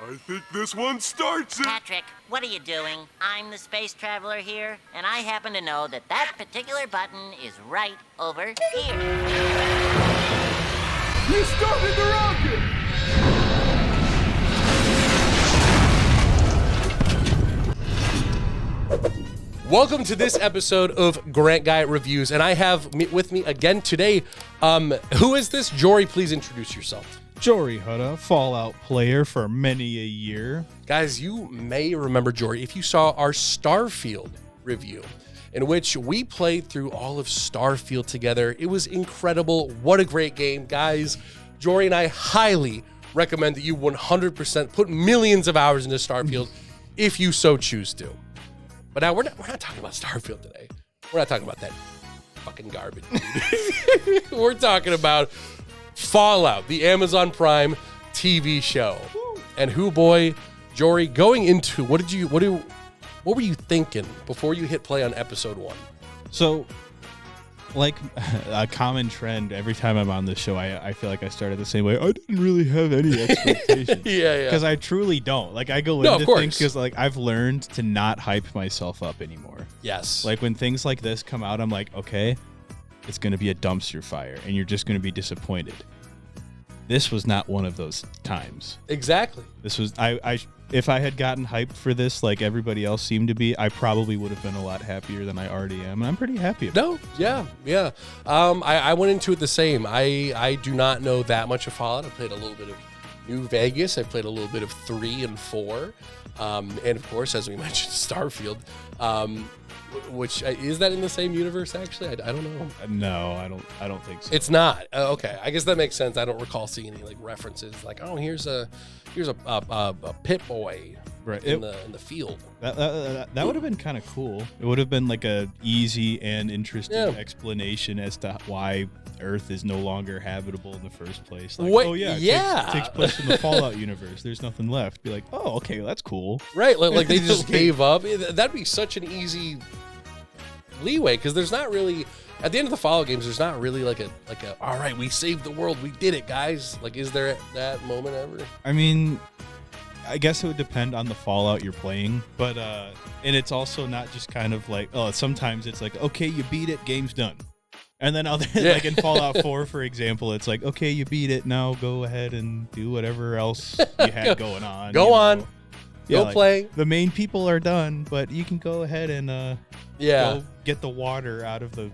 I think this one starts it. Patrick, what are you doing? I'm the space traveler here, and I happen to know that that particular button is right over here. You started the rocket! Welcome to this episode of Grant Guy Reviews, and I have with me again today, who is this? Jory, please introduce yourself. Jory Hutta, Fallout player for many a year. Guys, you may remember Jory if you saw our Starfield review, in which we played through all of Starfield together. It was incredible. What a great game. Guys, Jory and I highly recommend that you 100% put millions of hours into Starfield if you so choose to. But now we're not talking about Starfield today. We're not talking about that fucking garbage. We're talking about Fallout, the Amazon Prime TV show. And who boy, Jory, going into what were you thinking before you hit play on episode 1? So, like a common trend, every time I'm on this show, I feel like I started the same way. I didn't really have any expectations. Yeah. Because I truly don't. Like, I go into things because, like, I've learned to not hype myself up anymore. Yes. Like, when things like this come out, I'm like, okay, it's going to be a dumpster fire, and you're just going to be disappointed. This was not one of those times. Exactly. This was, if I had gotten hyped for this like everybody else seemed to be, I probably would have been a lot happier than I already am. And I'm pretty happy about it. Yeah. I went into it the same. I do not know that much of Fallout. I played a little bit of New Vegas. I played a little bit of 3 and 4. And of course, as we mentioned, Starfield. Which is that in the same universe? Actually, I don't know. No, I don't think so. It's not. Okay, I guess that makes sense. I don't recall seeing any like references. Like, oh, here's a pit boy right in the field. That would have been kind of cool. It would have been like a easy and interesting explanation as to why Earth is no longer habitable in the first place. Like, what? It takes place in the Fallout universe. There's nothing left. Be like, oh, okay, that's cool. Right, like they just gave up. That'd be such an easy leeway because there's not really at the end of the Fallout games. There's not really like a all right, we saved the world, we did it, guys. Like, is there that moment ever? I mean, I guess it would depend on the Fallout you're playing, but and it's also not just kind of like, oh, sometimes it's like, okay, you beat it, game's done. And then like in Fallout 4, for example, it's like, okay, you beat it, now go ahead and do whatever else you had going on. Go like, play. The main people are done, but you can go ahead and go get the water out of the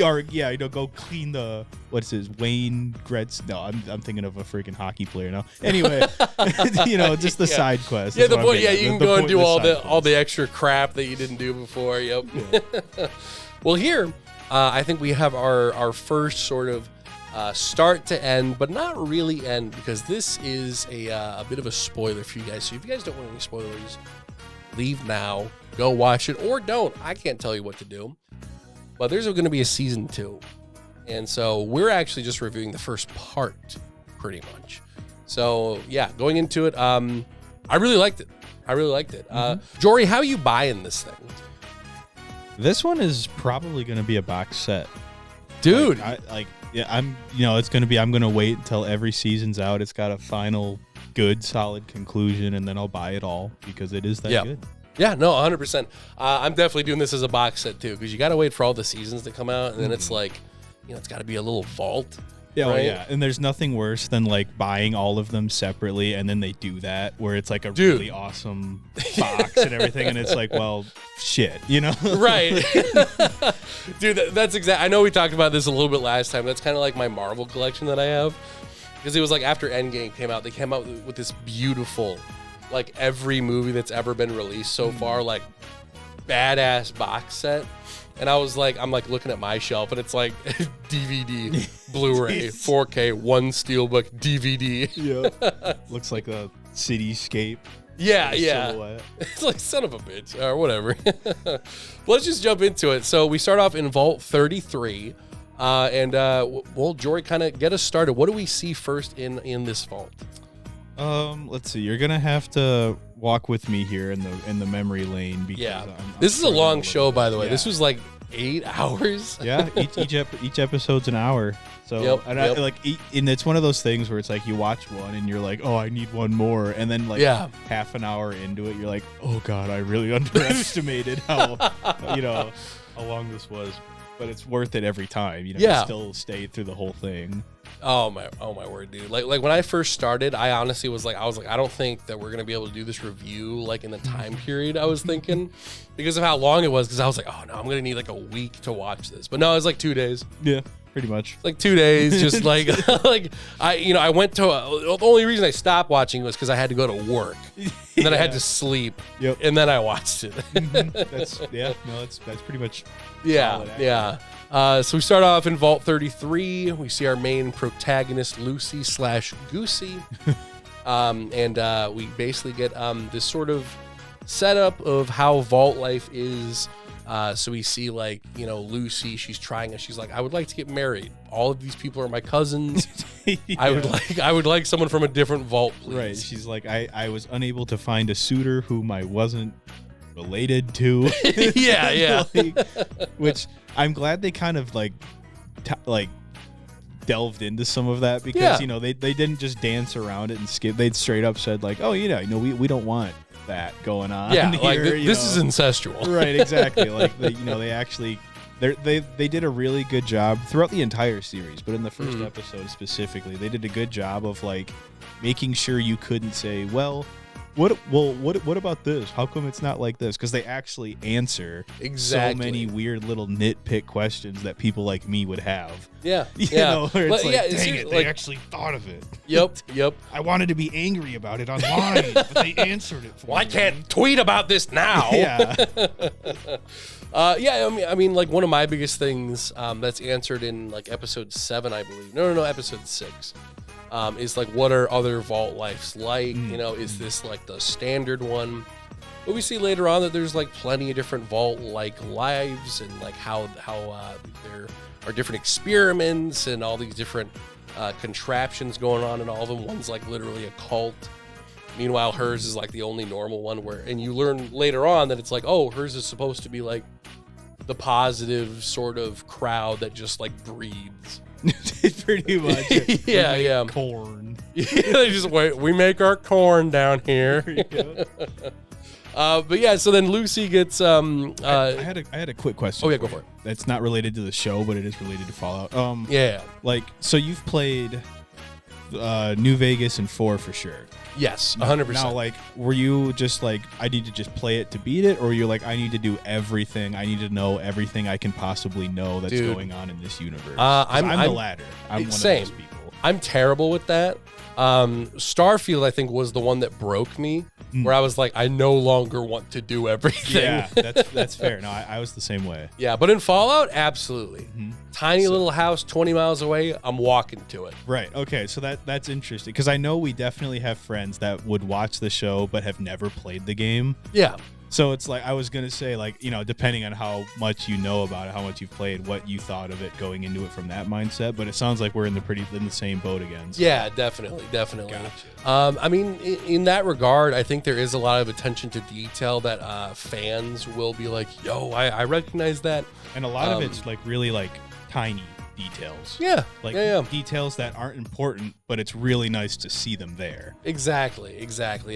or go clean the Wayne Gretz. No, I'm thinking of a freaking hockey player now. Anyway, just the side quest. Yeah, the point. Yeah, you can go and do all the extra crap that you didn't do before. Yep. Yeah. Well, here. I think we have our first sort of start to end, but not really end, because this is a bit of a spoiler for you guys. So if you guys don't want any spoilers, leave now, go watch it, or don't. I can't tell you what to do. But there's going to be a season 2. And so we're actually just reviewing the first part, pretty much. So, yeah, going into it, I really liked it. Jory, how are you buying this thing? This one is probably going to be a box set, dude. I'm going to wait until every season's out. It's got a final good, solid conclusion, and then I'll buy it all because it is that good. Yeah, no, 100%. I'm definitely doing this as a box set too, because you got to wait for all the seasons to come out, and then it's like, it's got to be a little vault. Yeah, right? Well, yeah, and there's nothing worse than like buying all of them separately, and then they do that where it's like a really awesome box and everything, and it's like, well, shit, Right. Dude, that's exactly. I know we talked about this a little bit last time. That's kind of like my Marvel collection that I have, because it was like after Endgame came out, they came out with this beautiful, like every movie that's ever been released so far, like badass box set. And I'm looking at my shelf, and it's like DVD, Blu-ray, 4K, one steelbook, DVD. Yeah, looks like a cityscape. Yeah. It's like, son of a bitch, or whatever. Let's just jump into it. So we start off in Vault 33, and Jory, kind of get us started. What do we see first in this vault? Let's see. You're gonna have to walk with me here in the memory lane because this is a long show, by the way. Yeah. This was like 8 hours. Yeah, each episode's an hour. So Yep, and yep. and it's one of those things where it's like you watch one and you're like, oh, I need one more, and then like half an hour into it, you're like, oh god, I really underestimated how how long this was. But it's worth it every time. You still stay through the whole thing. Oh my word, dude! Like when I first started, I honestly was like, I don't think that we're gonna be able to do this review like in the time period I was thinking, because of how long it was. Because I was like, oh no, I'm gonna need like a week to watch this. But no, it was like 2 days. Yeah, pretty much. Like 2 days, just like I went to the only reason I stopped watching was because I had to go to work, and then I had to sleep. Yep. And then I watched it. That's pretty much. Yeah. So we start off in Vault 33. We see our main protagonist, Lucy / Goosey. And we basically get this sort of setup of how Vault life is. So we see Lucy, she's like, I would like to get married. All of these people are my cousins. I would like someone from a different Vault, please. Right. She's like, I was unable to find a suitor whom I wasn't related to. Yeah. Which I'm glad they kind of delved into some of that, because they didn't just dance around it and skip. They'd straight up said like, oh we don't want that going on. Yeah, here, like this is incestual. Right, exactly. Like they actually they did a really good job throughout the entire series, but in the first episode specifically, they did a good job of like making sure you couldn't say, what about this? How come it's not like this? Because they actually answer so many weird little nitpick questions that people like me would have. Yeah. Where it's dang it, they like, actually thought of it. Yep. I wanted to be angry about it online, but they answered it for me. I can't tweet about this now. Yeah. I mean, like one of my biggest things that's answered in like episode 7, I believe. No, episode 6. Is like, what are other Vault lives like? Is this like the standard one? But we see later on that there's like plenty of different Vault like lives, and like how there are different experiments and all these different contraptions going on in all of them. One's like literally a cult. Meanwhile, hers is like the only normal one, and you learn later on that it's like, oh, hers is supposed to be like the positive sort of crowd that just like breeds. Pretty much. Yeah. Corn. They just wait. We make our corn down here. But yeah, so then Lucy gets. I had a quick question. Oh yeah, go for it. That's not related to the show, but it is related to Fallout. Yeah. So you've played New Vegas and 4 for sure. Yes, 100%. Now, were you just like, I need to just play it to beat it, or were you like, I need to do everything, I need to know everything I can possibly know that's going on in this universe? I'm the latter. I'm one of those people. I'm terrible with that. Starfield, I think, was the one that broke me, where I was like, I no longer want to do everything. Yeah, that's fair. No, I was the same way. Yeah, but in Fallout, absolutely. Tiny little house 20 miles away, I'm walking to it. Right. Okay, so that's interesting, because I know we definitely have friends that would watch the show but have never played the game. Yeah. So it's like, I was going to say, like, depending on how much you know about it, how much you've played, what you thought of it going into it from that mindset. But it sounds like we're in the same boat again. So. Yeah, definitely. Gotcha. I mean, in that regard, I think there is a lot of attention to detail that fans will be like, yo, I recognize that. And a lot of it's like really like tiny details. Yeah. Details that aren't important, but it's really nice to see them there. Exactly.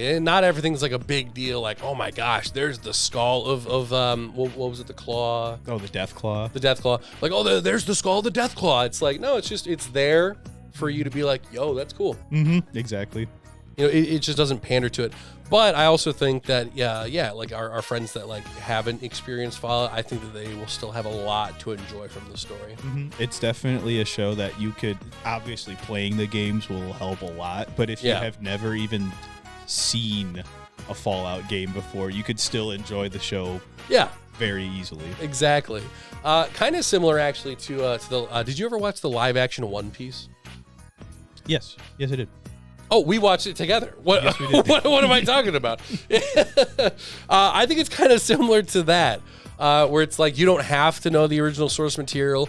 And not everything's like a big deal. Like, oh my gosh, there's the skull of what was it? The claw. Oh, the death claw. The death claw. Like, oh, there's the skull of the death claw. It's like, no, it's there for you to be like, yo, that's cool. Exactly. It just doesn't pander to it. But I also think that, like our friends that like haven't experienced Fallout, I think that they will still have a lot to enjoy from the story. It's definitely a show that you could, obviously playing the games will help a lot, but if you have never even seen a Fallout game before, you could still enjoy the show very easily. Exactly. Kind of similar actually to the, did you ever watch the live action One Piece? Yes, I did. Oh, we watched it together. What? Yes, we did. what am I talking about? I think it's kind of similar to that, where it's like you don't have to know the original source material,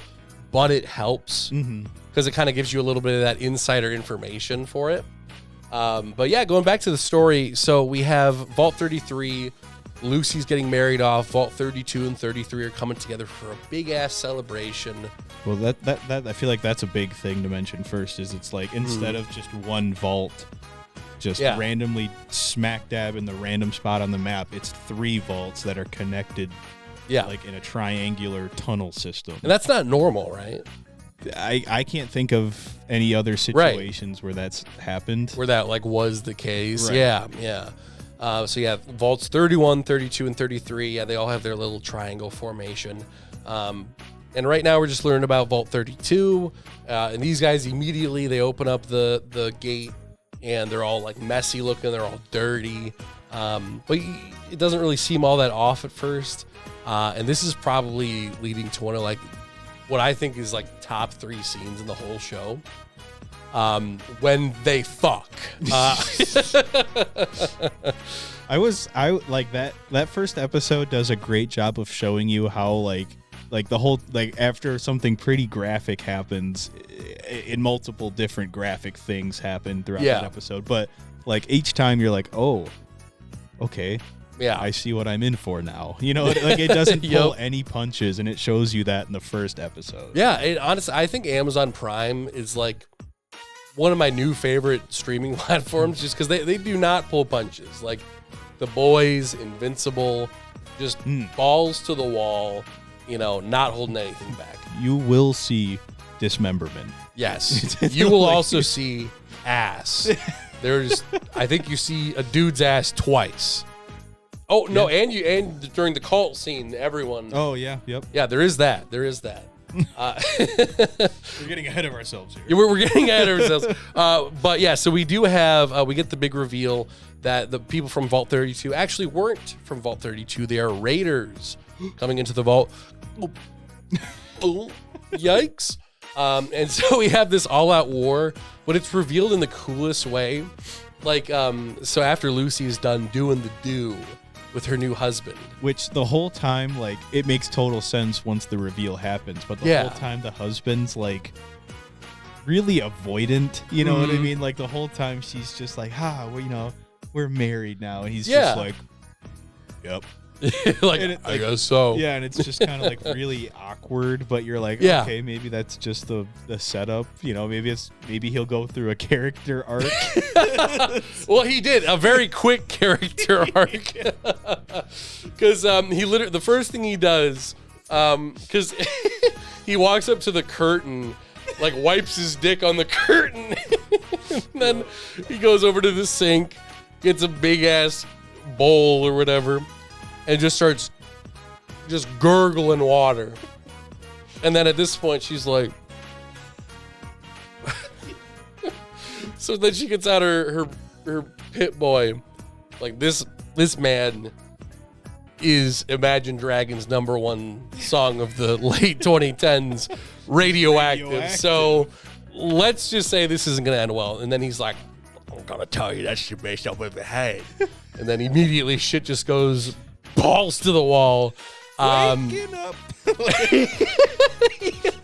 but it helps because it kind of gives you a little bit of that insider information for it. But yeah, going back to the story, so we have Vault 33. Lucy's getting married off. Vault 32 and 33 are coming together for a big ass celebration. Well, that I feel like that's a big thing to mention first. Is it's like instead of just one vault, just randomly smack dab in the random spot on the map, it's 3 vaults that are connected. Yeah, like in a triangular tunnel system. And that's not normal, right? I can't think of any other situations where that's happened. Where that like was the case. Right. Yeah. So yeah, vaults 31, 32, and 33. Yeah, they all have their little triangle formation. And right now we're just learning about Vault 32. And these guys immediately, they open up the gate and they're all like messy looking. They're all dirty. But it doesn't really seem all that off at first. And this is probably leading to one of like what I think is like top 3 scenes in the whole show. When they fuck. I like that first episode does a great job of showing you how like the whole, like after something pretty graphic happens, in multiple different graphic things happen throughout that episode. But like each time you're like, oh, okay. Yeah, I see what I'm in for now. You know, like it doesn't pull any punches, and it shows you that in the first episode. Yeah, honestly, I think Amazon Prime is like one of my new favorite streaming platforms, just because they do not pull punches. Like The Boys, Invincible, just balls to the wall. You know, not holding anything back. You will see dismemberment. Yes, you will also see ass. I think you see a dude's ass twice. Oh no, and during the cult scene, everyone. Oh yeah, yep. Yeah, there is that. We're getting ahead of ourselves here. Yeah, we're getting ahead of ourselves. But yeah, so we do have we get the big reveal that the people from Vault 32 actually weren't from Vault 32. They are raiders coming into the vault. Oh, yikes! And so we have this all-out war, but it's revealed in the coolest way. Like, so after Lucy is done doing the do with her new husband. Which the whole time, like, it makes total sense once the reveal happens. But the whole time, the husband's, like, really avoidant. You know what I mean? Like, the whole time, she's just like, well, you know, we're married now. And he's just like, yep. Like, I guess so. Yeah, and it's just kind of, like, really awkward. But you're like, okay, maybe that's just the setup. You know, maybe he'll go through a character arc. Well, he did a very quick character arc. Because he literally, the first thing he does, because he walks up to the curtain, like wipes his dick on the curtain, and then he goes over to the sink, gets a big ass bowl or whatever, and just starts just gurgling water. And then at this point, she's like, so then she gets out her pit boy. Like, this man is Imagine Dragons' #1 song of the late 2010s, Radioactive. So let's just say this isn't going to end well. And then he's like, I'm going to tell you that shit based up with the head. And then immediately shit just goes balls to the wall. Waking up.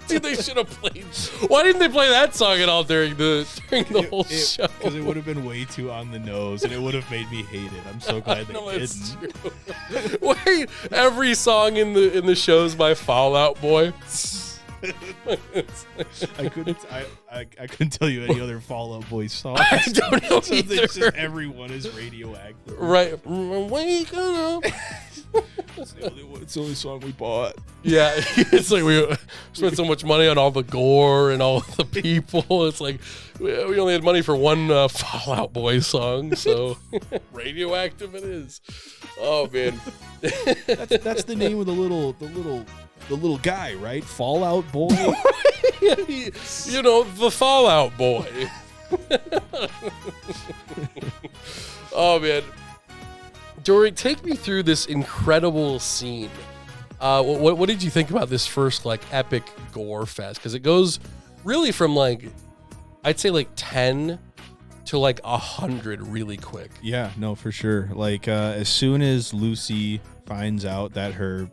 Dude, they should have played. Why didn't they play that song at all during the whole show? Because it would have been way too on the nose, and it would have made me hate it. I'm so glad they didn't. True. Wait, every song in the show's by Fall Out Boy. I couldn't tell you any other Fall Out Boy songs. I don't know so either. Just everyone is Radioactive. Right. Wake up. It's the only song we bought. Yeah, it's like we spent so much money on all the gore and all the people. It's like we only had money for one Fall Out Boy song, so Radioactive it is. Oh man, that's the name of the little guy, right? Fallout Boy. You know, the Fallout Boy. Oh man. Jory, take me through this incredible scene. What did you think about this first like epic gore fest? Because it goes really from like, I'd say like 10 to like 100 really quick. Yeah, no, for sure. Like as soon as Lucy finds out that her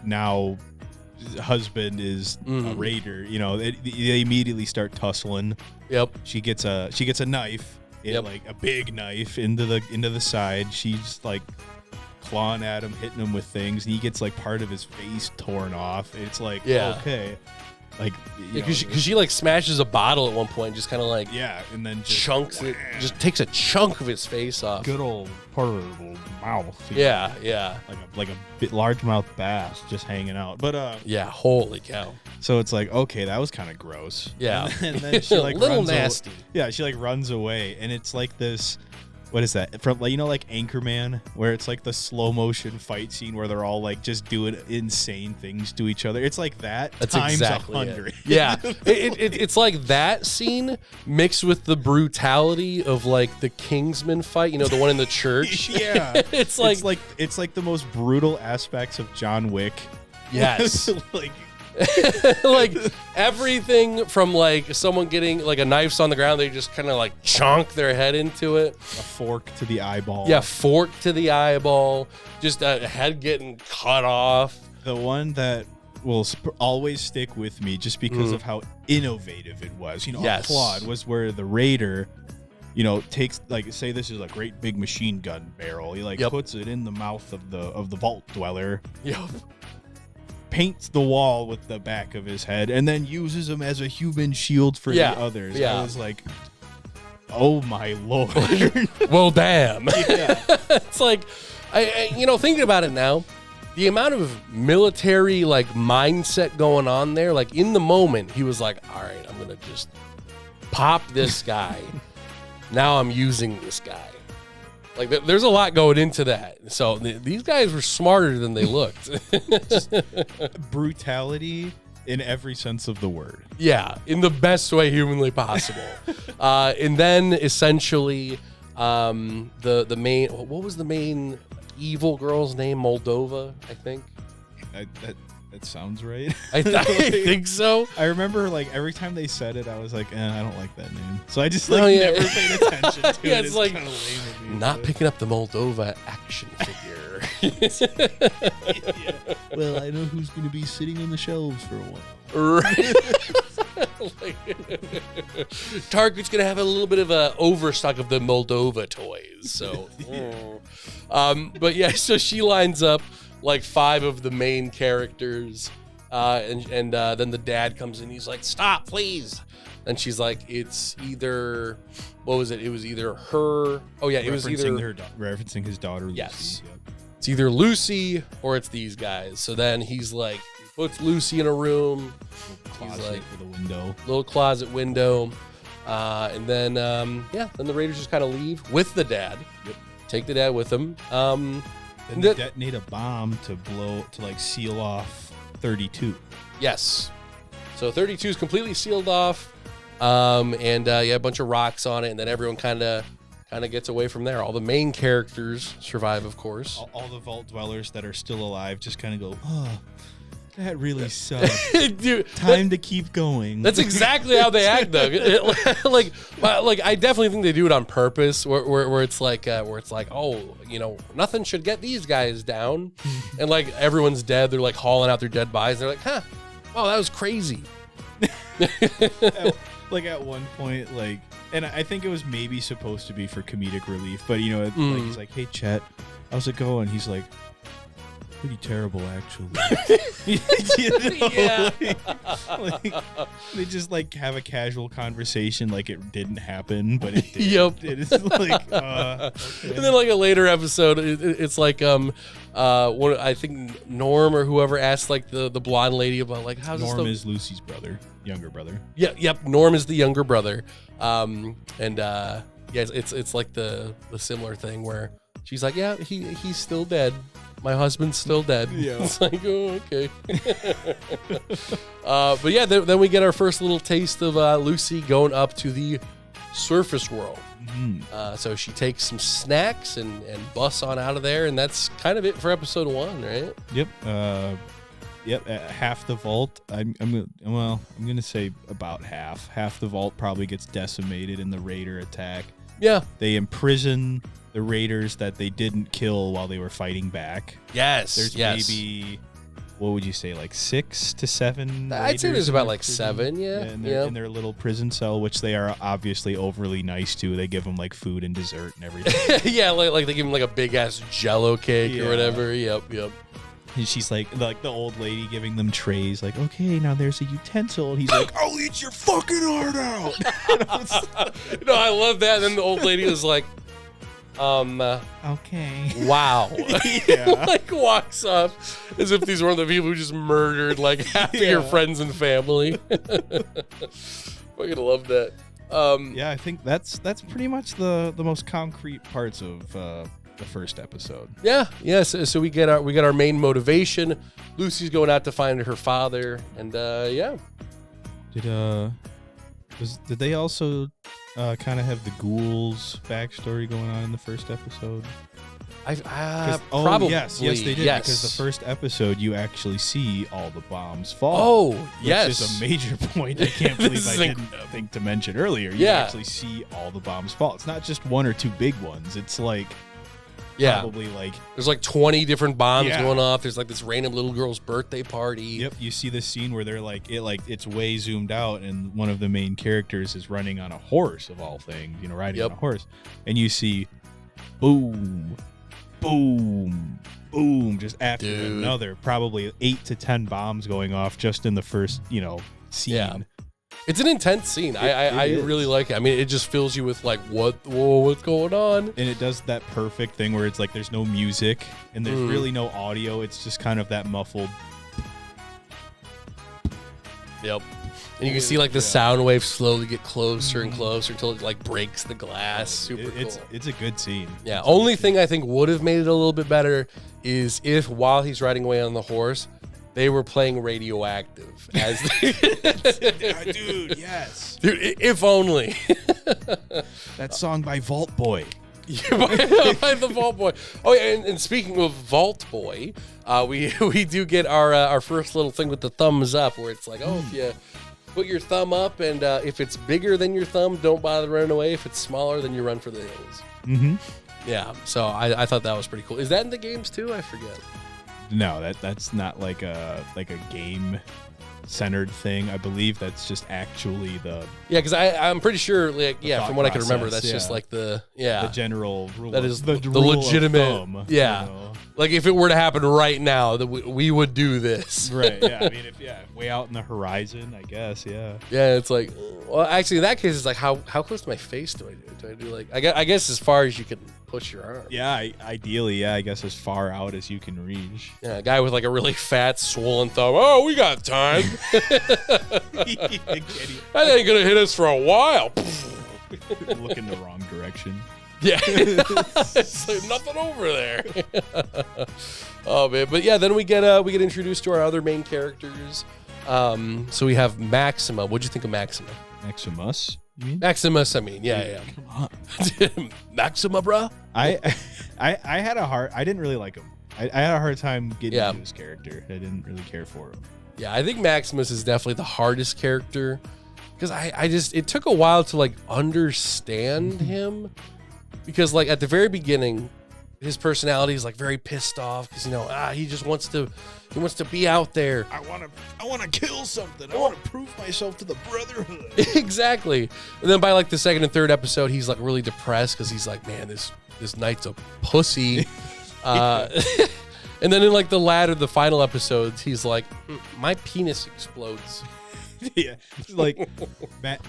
now husband is a raider, you know, they immediately start tussling. Yep. She gets a knife. Like a big knife into the side. She's like clawing at him, hitting him with things, and he gets like part of his face torn off. It's like, Yeah. okay. Like, Because she like smashes a bottle at one point, just kind of like and then just chunks it, just takes a chunk of his face off. good old portable mouth. Yeah. Like a bit largemouth bass just hanging out. But Yeah, holy cow. so it's like, okay, that was kind of gross. Yeah. And then she like Little runs nasty. she like runs away, and it's like this. What is that? From like, like Anchorman, where it's like the slow motion fight scene where they're all like just doing insane things to each other. It's like that That's times exactly 100. it. Yeah, it's like that scene mixed with the brutality of like the Kingsman fight. The one in the church. Yeah, it's like the most brutal aspects of John Wick. yes. Like like everything from like someone getting like a knife's on the ground, they just kind of like chunk their head into it. a fork to the eyeball. Yeah, fork to the eyeball, just a head getting cut off. The one that will always stick with me just because of how innovative it was. Yes. Applaud was where the raider, takes like, say this is a great big machine gun barrel. He like Yep. puts it in the mouth of the vault dweller. Yep. Paints the wall with the back of his head, and then uses him as a human shield for Yeah, the others. yeah. I was like, oh my lord. Well, damn. Yeah. It's like, thinking about it now, the amount of military like mindset going on there, like in the moment, he was like, all right, I'm going to just pop this guy. Now I'm using this guy. Like, there's a lot going into that. So these guys were smarter than they looked. Brutality in every sense of the word. Yeah, in the best way humanly possible. And then essentially, the main, what was the main evil girl's name? Moldova, I think. That sounds right. I think so. I remember like every time they said it, I was like, I don't like that name. So I just Oh, yeah. never paid attention to Yeah, it. it's like, kinda lame of me, not but- picking up the Moldova action figure. Well, I know who's going to be sitting on the shelves for a while. Right. Target's gonna have a little bit of a overstock of the Moldova toys. So, but yeah, so she lines up like 5 of the main characters, and then the dad comes in. He's like, "Stop, please!" And she's like, "It's either, what was it? It was either her. Oh yeah, it was either referencing his daughter. Lucy. Yes. Yep. It's either Lucy or it's these guys." So then he's like, he puts Lucy in a room. Closet like- with a window. Little closet window, and then then the Raiders just kind of leave with the dad. Yep. Take the dad with them. Then they detonate a bomb to like seal off 32. Yes. So 32 is completely sealed off, and a bunch of rocks on it, and then everyone kind of gets away from there. All the main characters survive, of course. All the vault dwellers that are still alive just kind of go, oh, that really sucks. Dude, Time to keep going. that's exactly how they act, though. Like I definitely think they do it on purpose, where it's like, oh, nothing should get these guys down, and like everyone's dead. They're like hauling out their dead bodies. They're like, huh, oh, that was crazy. Like at one point, like, and I think it was maybe supposed to be for comedic relief, but like he's like, hey Chet, how's it going? He's like, pretty terrible actually. Yeah. like, they just like have a casual conversation like it didn't happen, but it did. Yep. It's like okay. And then like a later episode, it's like I think Norm or whoever asked like the blonde lady about like how's Norm this is Lucy's younger brother. Yep. Norm is the younger brother, it's like the similar thing where she's like, yeah, he's still dead. My husband's still dead. Yeah. It's like, oh, okay. But yeah, then we get our first little taste of Lucy going up to the surface world. Mm-hmm. So she takes some snacks and busts on out of there, and that's kind of it for episode 1, right? Yep. Yep. Half the vault. I'm gonna say about half. Half the vault probably gets decimated in the raider attack. Yeah. They imprison the raiders that they didn't kill while they were fighting back. Yes. There's yes. maybe what would you say, like 6 to 7? I'd say raiders there's in about their like prison? 7, yeah. In their little prison cell, which they are obviously overly nice to. They give them like food and dessert and everything. Yeah, like they give him like a big ass Jello cake or whatever. Yep. And she's like the old lady giving them trays, like, okay, now there's a utensil. And he's like, I'll eat your fucking heart out. No, I love that. And then the old lady was like, okay. wow. Yeah. Like walks up as if these were the people who just murdered like half of your friends and family. Fucking love that. Yeah, I think that's pretty much the most concrete parts of the first episode. Yeah. So we get our main motivation. Lucy's going out to find her father, and yeah. Did they also kind of have the ghouls backstory going on in the first episode? Probably. Yes, they did. Yes. Because the first episode, you actually see all the bombs fall. Oh, yes. Which is a major point. I can't believe I didn't think to mention earlier. You actually see all the bombs fall. It's not just 1 or 2 big ones. It's like probably like there's like 20 different bombs going off. There's like this random little girl's birthday party. Yep, you see this scene where they're it's way zoomed out, and one of the main characters is running on a horse of all things, riding on a horse, and you see boom, boom, boom, just after another, probably 8 to 10 bombs going off just in the first scene. Yeah. It's an intense scene. I really like it. I mean, it just fills you with like, what's going on? And it does that perfect thing where it's like there's no music and there's really no audio. It's just kind of that muffled. Yep. And you can see like the sound waves slowly get closer and closer until it like breaks the glass. Super cool. It's a good scene. Yeah. Only thing I think would have made it a little bit better is if while he's riding away on the horse, they were playing Radioactive as dude, yes. Dude, if only. That song by Vault Boy. By the Vault Boy. Oh yeah, and speaking of Vault Boy, we do get our first little thing with the thumbs up, where it's like, if you put your thumb up, and if it's bigger than your thumb, don't bother running away. If it's smaller, then you run for the hills. Mm-hmm. Yeah, so I thought that was pretty cool. Is that in the games too? I forget. No, that's not like a game centered thing. I believe that's just actually the because I'm pretty sure from what I can remember, that's process, just like the general rule. That is the legitimate thumb, Like if it were to happen right now, that we would do this. Right. Yeah. I mean, way out in the horizon, I guess. Yeah. Yeah. It's like, well, actually, in that case, it's like how close to my face do I do? Do I do like I guess as far as you can push your arm? Yeah. Ideally, I guess as far out as you can reach. Yeah. A guy with like a really fat, swollen thumb. Oh, we got time. That ain't gonna hit us for a while. Look in the wrong direction. Yeah, it's like nothing over there. Oh man, but yeah, then we get introduced to our other main characters. So we have Maxima. What'd you think of Maxima? Maximus, you mean? Maximus, I mean, yeah. Come on. Maxima, bruh. I didn't really like him. I had a hard time getting into his character. I didn't really care for him. Yeah, I think Maximus is definitely the hardest character because it took a while to like understand him. Because like at the very beginning, his personality is like very pissed off because he just wants to be out there. I want to kill something. I want to prove myself to the Brotherhood. Exactly. And then by like the second and third episode, he's like really depressed because he's like, man, this knight's a pussy. And then in like the final episodes, he's like, my penis explodes. Yeah, like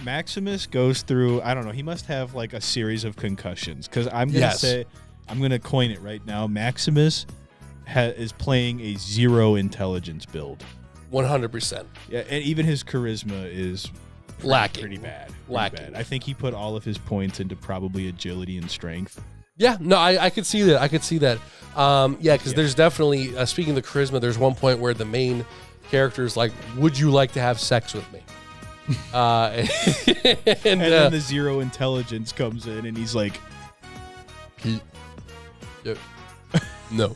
Maximus goes through, I don't know, he must have like a series of concussions, because I'm gonna coin it right now. Maximus is playing a 0 intelligence build. 100%. Yeah, and even his charisma is pretty bad. Lacking. I think he put all of his points into probably agility and strength. Yeah, no, I could see that. Because there's definitely, speaking of the charisma, there's one point where the main character is like, would you like to have sex with me? And then the 0 intelligence comes in and he's like, no.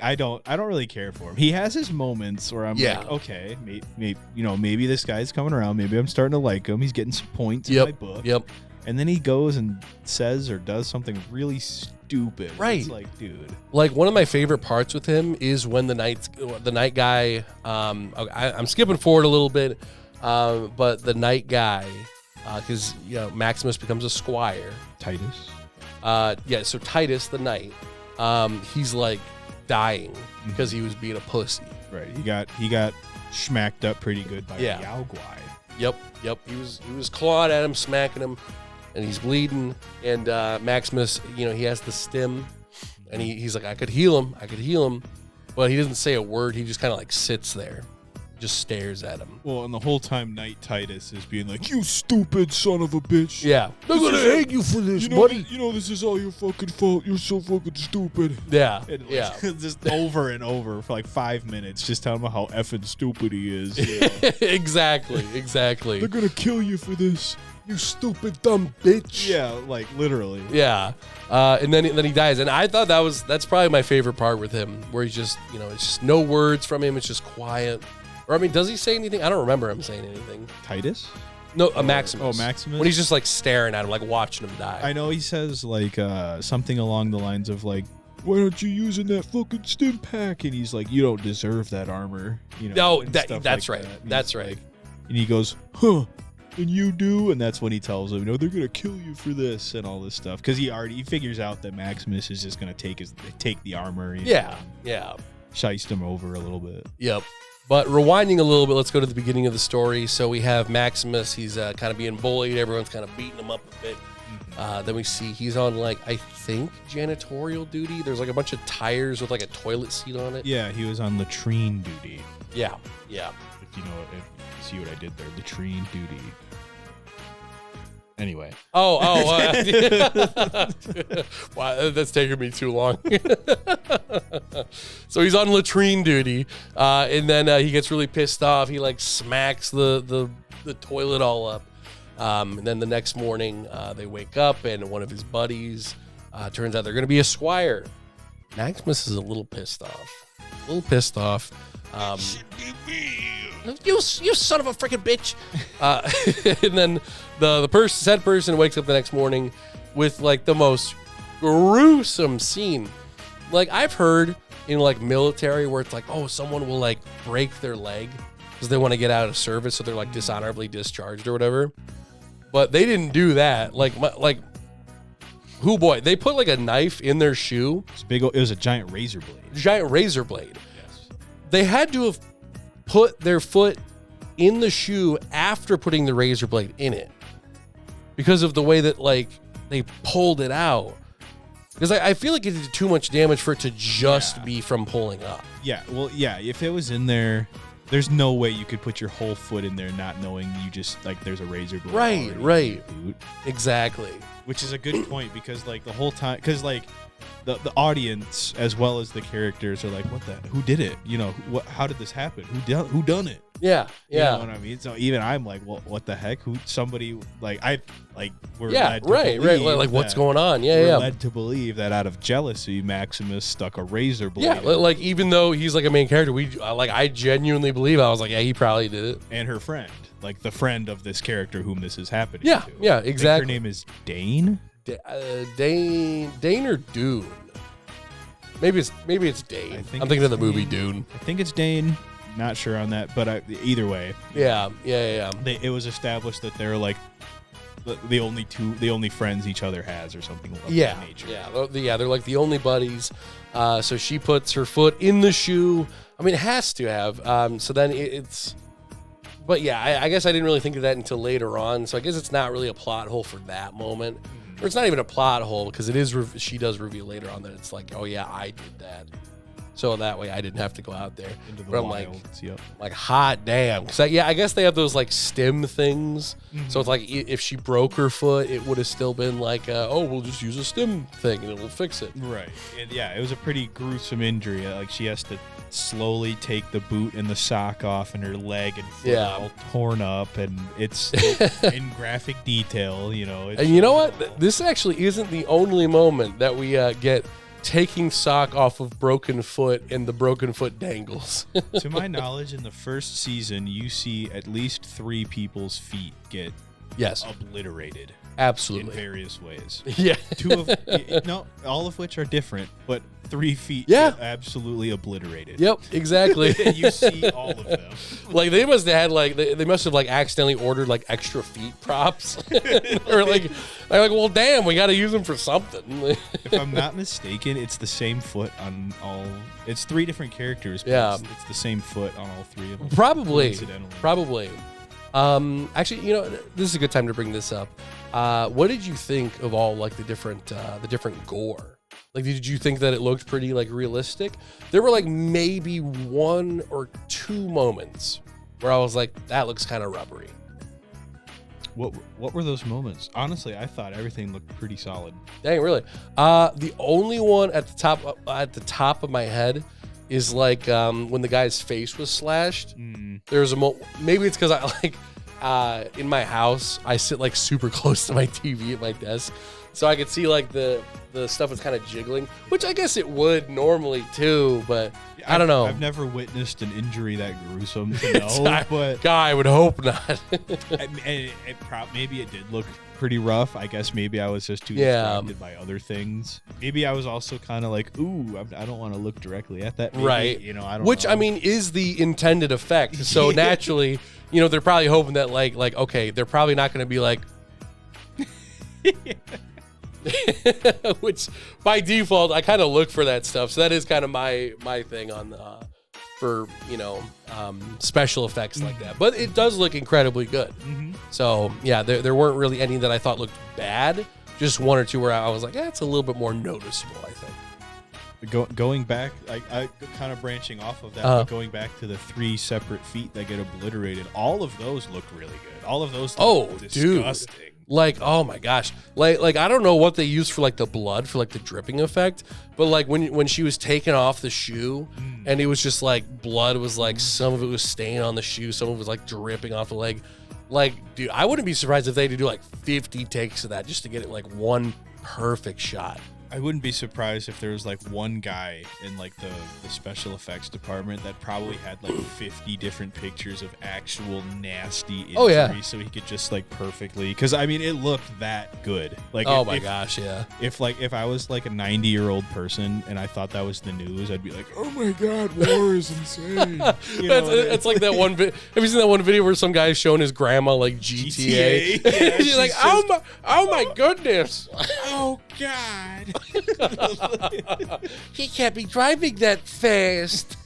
I don't really care for him. He has his moments where I'm like, okay, maybe this guy's coming around. Maybe I'm starting to like him. He's getting some points in my book. Yep. And then he goes and says or does something really stupid. Right. It's like, dude. Like one of my favorite parts with him is when the night guy. I'm skipping forward a little bit, but the night guy, because Maximus becomes a squire. Titus. So Titus the knight, he's like dying because he was being a pussy. Right. He got smacked up pretty good by Yeah. Yao Guai. Yep. He was clawing at him, smacking him, and he's bleeding. And Maximus, he has the stim, and he's like, I could heal him, but he doesn't say a word. He just kind of like sits there, just stares at him. Well, and the whole time Knight Titus is being like, "You stupid son of a bitch." Yeah, they're gonna hang you for this, buddy. This is all your fucking fault. You're so fucking stupid. Yeah, And yeah. just over and over for like 5 minutes, just telling him how effing stupid he is. Exactly. They're gonna kill you for this. You stupid dumb bitch. Yeah, like literally. Yeah, and then he dies, and I thought that's probably my favorite part with him, where he's just it's just no words from him. It's just quiet. Or I mean, does he say anything? I don't remember him saying anything. Titus? No, Maximus. Oh, Maximus? When he's just like staring at him, like watching him die. I know he says like something along the lines of like, Why aren't you using that fucking stim pack? and he's like, "You don't deserve that armor." No, and that's stuff right. like that. And That's he's right. like- and he goes, "Huh? And you do?" And that's when he tells him, they're gonna kill you for this and all this stuff, because he figures out that Maximus is just gonna take the armor. Yeah. Shiest him over a little bit. Yep. But rewinding a little bit, let's go to the beginning of the story. So we have Maximus. He's kind of being bullied. Everyone's kind of beating him up a bit. Then we see he's on, like, I think, janitorial duty. There's, like, a bunch of tires with, like, a toilet seat on it. Yeah, he was on latrine duty. Yeah. If you see what I did there, latrine duty. Anyway. Wow, that's taking me too long. So he's on latrine duty, and then he gets really pissed off. He like smacks the toilet all up. And then the next morning, they wake up, and one of his buddies turns out they're going to be a squire. Maximus is a little pissed off. You son of a freaking bitch. And then the said person wakes up the next morning with like the most gruesome scene. Like I've heard in like military where it's like, oh, someone will like break their leg because they want to get out of service, so they're like dishonorably discharged or whatever. But they didn't do that. They put like a knife in their shoe. It was a giant razor blade. Yes. They had to have put their foot in the shoe after putting the razor blade in it because of the way that like they pulled it out. Because I feel like it did too much damage for it to just be from pulling up. Yeah, well, yeah, if it was in there, there's no way you could put your whole foot in there not knowing you just, like, there's a razor blade. Right. in your boot. Exactly. Which is a good point because, like, the whole time, because, like, the audience as well as the characters are like, who did it? How did this happen? Who done it? Yeah. You know what I mean? So even I'm like, well, what the heck? We're led to right. believe Like, what's going on? We're led to believe that out of jealousy, Maximus stuck a razor blade. Yeah, like even though he's like a main character, I genuinely believe. I was like, yeah, he probably did it. And her friend, like the friend of this character whom this is happening Yeah, to. yeah, I think exactly. her name is Dane. Dane or Dune? Maybe it's Dane. I'm thinking of the movie Dune. I think it's Dane. Not sure on that, but either way. Yeah. It was established that they're like the only friends each other has, or something of that nature. Yeah. They're like the only buddies. So she puts her foot in the shoe. I mean, it has to have. So then it's. But yeah, I guess I didn't really think of that until later on. So I guess it's not really a plot hole for that moment. Or it's not even a plot hole because it is. She does reveal later on that it's like, oh yeah, I did that. So that way I didn't have to go out there. Into the but I'm wilds, like hot damn. Because I guess they have those like stem things. Mm-hmm. So it's like if she broke her foot, it would have still been like, we'll just use a stem thing and it'll fix it. Right. And yeah, it was a pretty gruesome injury. Like she has to slowly take the boot and the sock off, and her leg and foot are all torn up, and it's in graphic detail. And you know what? This actually isn't the only moment that we get taking sock off of broken foot and the broken foot dangles. To my knowledge, in the first season, you see at least 3 people's feet get obliterated. Absolutely. in various ways. Yeah. All of which are different, but 3 feet Yeah. get absolutely obliterated. Yep, exactly. You see all of them. Like they must have had like they must have like accidentally ordered like extra feet props. Or like they're like, well, damn, we got to use them for something. If I'm not mistaken, it's the same foot on all. It's 3 different characters. But Yeah. it's the same foot on all 3 of them. Probably. Coincidentally. Probably. Actually, this is a good time to bring this up. What did you think of all like the different gore? Like, did you think that it looked pretty like realistic? There were like maybe 1 or 2 moments where I was like, that looks kind of rubbery. What were those moments? Honestly, I thought everything looked pretty solid. Dang, really? The only one at the top of my head is like when the guy's face was slashed. There was maybe it's because I like in my house I sit like super close to my TV at my desk, so I could see like the stuff was kind of jiggling, which I guess it would normally too, but I don't know. I've never witnessed an injury that gruesome to know, but I would hope not. Maybe it did look pretty rough. I guess maybe I was just too distracted by other things. Maybe I was also kind of like, ooh, I don't want to look directly at that. Maybe, right. I don't Which, know. I mean, is the intended effect. So naturally, they're probably hoping that like, okay, they're probably not going to be like, which by default, I kind of look for that stuff. So that is kind of my thing on for special effects like that. But it does look incredibly good. So yeah, there weren't really any that I thought looked bad. Just 1 or 2 where I was like, it's a little bit more noticeable, I think. Going back, I kind of branching off of that, but going back to the 3 separate feet that get obliterated, all of those looked really good. All of those looked disgusting. Dude. Like, oh my gosh. Like I don't know what they used for like the blood for like the dripping effect, but like when she was taking off the shoe and it was just like blood was like some of it was staying on the shoe, some of it was like dripping off the leg. Like, dude, I wouldn't be surprised if they had to do like 50 takes of that just to get it like one perfect shot. I wouldn't be surprised if there was like one guy in like the special effects department that probably had like 50 different pictures of actual nasty injury. Oh, yeah. So he could just like perfectly, because I mean it looked that good. Like, oh my gosh, yeah. If I was like a 90-year-old person and I thought that was the news, I'd be like, Oh my God, war is insane. It's like that one. Have you seen that one video where some guy is showing his grandma like GTA? Yeah, she's like, oh my goodness. oh God. He can't be driving that fast.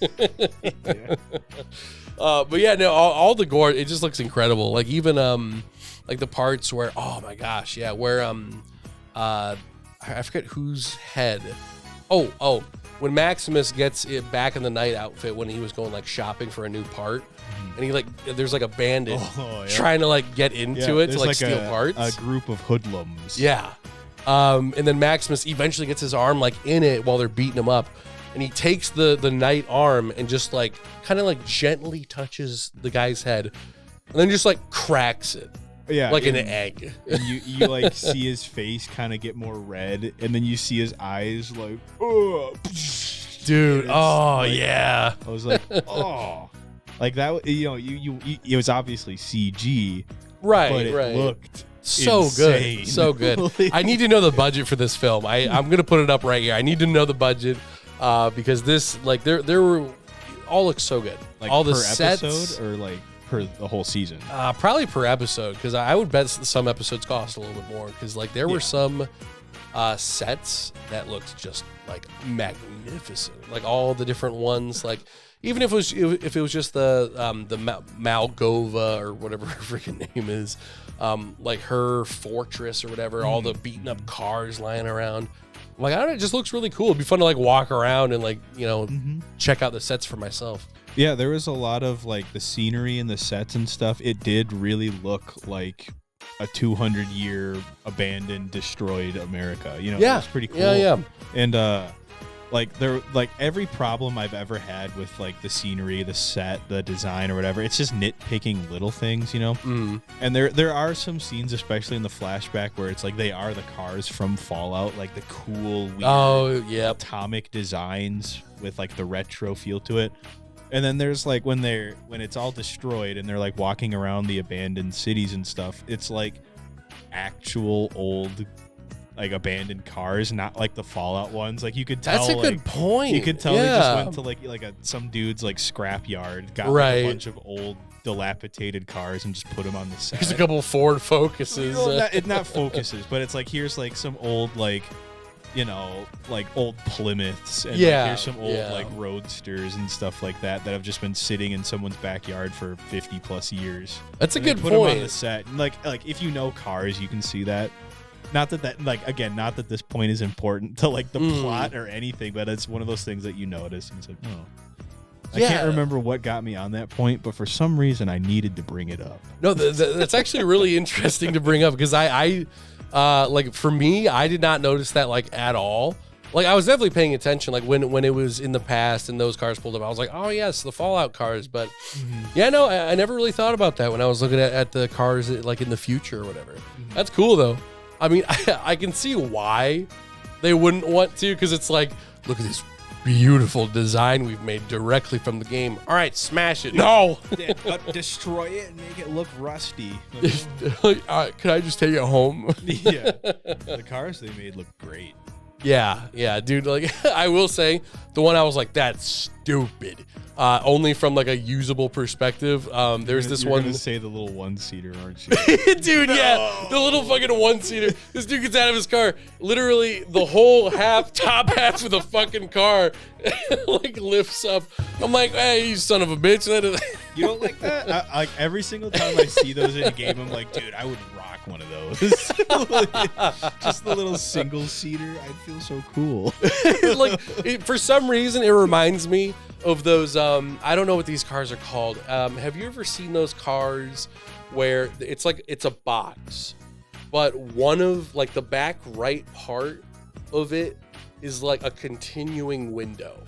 But yeah, no, all the gore, it just looks incredible. Like even like the parts where, oh my gosh, yeah, where I forget whose head. Oh, when Maximus gets it back in the night outfit when he was going like shopping for a new part, and he like there's like a bandit trying to like get into it to like steal parts. A group of hoodlums. Yeah. And then Maximus eventually gets his arm like in it while they're beating him up, and he takes the knight arm and just like kind of like gently touches the guy's head, and then just like cracks it. Yeah, like an egg. And you like see his face kind of get more red, and then you see his eyes like, oh, dude. Oh like, yeah. I was like, oh, like that. You it was obviously CG, right? But it right. looked so insane. Good, so good. I need to know the budget for this film. I'm gonna put it up right here. I need to know the budget because this like there were all looks so good. Like all the per sets episode or like per the whole season. Probably per episode, because I would bet some episodes cost a little bit more, because like there were some sets that looked just like magnificent, like all the different ones, like even if it was just the Malgova or whatever her freaking name is, like her fortress or whatever, all the beaten up cars lying around. Like, I don't know, it just looks really cool. It'd be fun to like walk around and like, check out the sets for myself. Yeah, there was a lot of like the scenery and the sets and stuff. It did really look like a 200-year abandoned, destroyed America. It was pretty cool. Yeah. And like every problem I've ever had with like the scenery, the set, the design or whatever, it's just nitpicking little things, And there are some scenes, especially in the flashback, where it's like they are the cars from Fallout, like the cool, weird atomic designs with like the retro feel to it. And then there's like when it's all destroyed and they're like walking around the abandoned cities and stuff, it's like actual old, like, abandoned cars, not like the Fallout ones. Like, you could tell. That's a good like, point. You could tell they just went to like some dude's like scrap yard, got like, a bunch of old dilapidated cars and just put them on the set. There's a couple Ford Focuses. Not Focuses, but it's like, here's like some old, like, you know, like old Plymouths, and like, here's some old like Roadsters and stuff like that have just been sitting in someone's backyard for 50 plus years. That's a good put point. Them on the set. And like if you know cars, you can see that. Not that like, again, not that this point is important to like the plot or anything, but it's one of those things that you notice and it's like, oh. I can't remember what got me on that point, but for some reason I needed to bring it up. No, that's actually really interesting to bring up, because I like, for me, I did not notice that like at all. Like, I was definitely paying attention, like when it was in the past and those cars pulled up, I was like, oh yes, the Fallout cars. But yeah, no, I never really thought about that when I was looking at the cars like in the future or whatever. That's cool though. I mean, I can see why they wouldn't want to, because it's like, look at this beautiful design we've made directly from the game. All right, smash it. No. Destroy it and make it look rusty. Can I just take it home? Yeah. The cars they made look great. Yeah, dude. Like, I will say, the one I was like, that's stupid. Only from like a usable perspective. There's this one. You're gonna say the little one-seater, aren't you? Dude, yeah, the little fucking one-seater. This dude gets out of his car, literally the whole top half of the fucking car, like lifts up. I'm like, hey, you son of a bitch. You don't like that? Like every single time I see those in a game, I'm like, dude, I would rock one of those. Just the little single-seater. I'd feel so cool. Like, for some reason, it reminds me of those. I don't know what these cars are called. Have you ever seen those cars where it's like it's a box, but one of like the back right part of it is like a continuing window?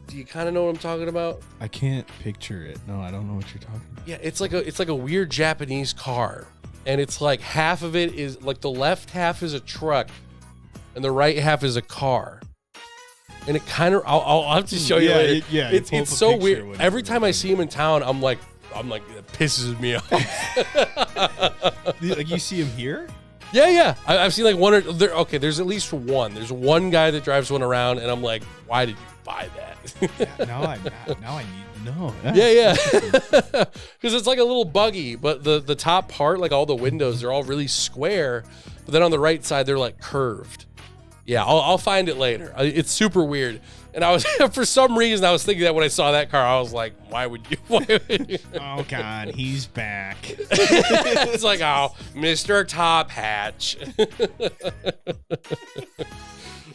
Do you kind of know what I'm talking about? I can't picture it. No, I don't know what you're talking about. Yeah, it's like a weird Japanese car, and it's like half of it is like the left half is a truck, and the right half is a car. And it kind of, I'll have to show you later. It's so weird. Every time I see him in town, I'm like, it pisses me off. Like, you see him here? Yeah. I've seen like one or okay. There's at least one. There's one guy that drives one around, and I'm like, why did you buy that? Now I need to know. Yeah. Because it's like a little buggy, but the top part, like all the windows, they're all really square, but then on the right side they're like curved. Yeah, I'll find it later. It's super weird. And I was, for some reason, I was thinking that when I saw that car, I was like, why would you? Oh, God, he's back. It's like, oh, Mr. Top Hatch.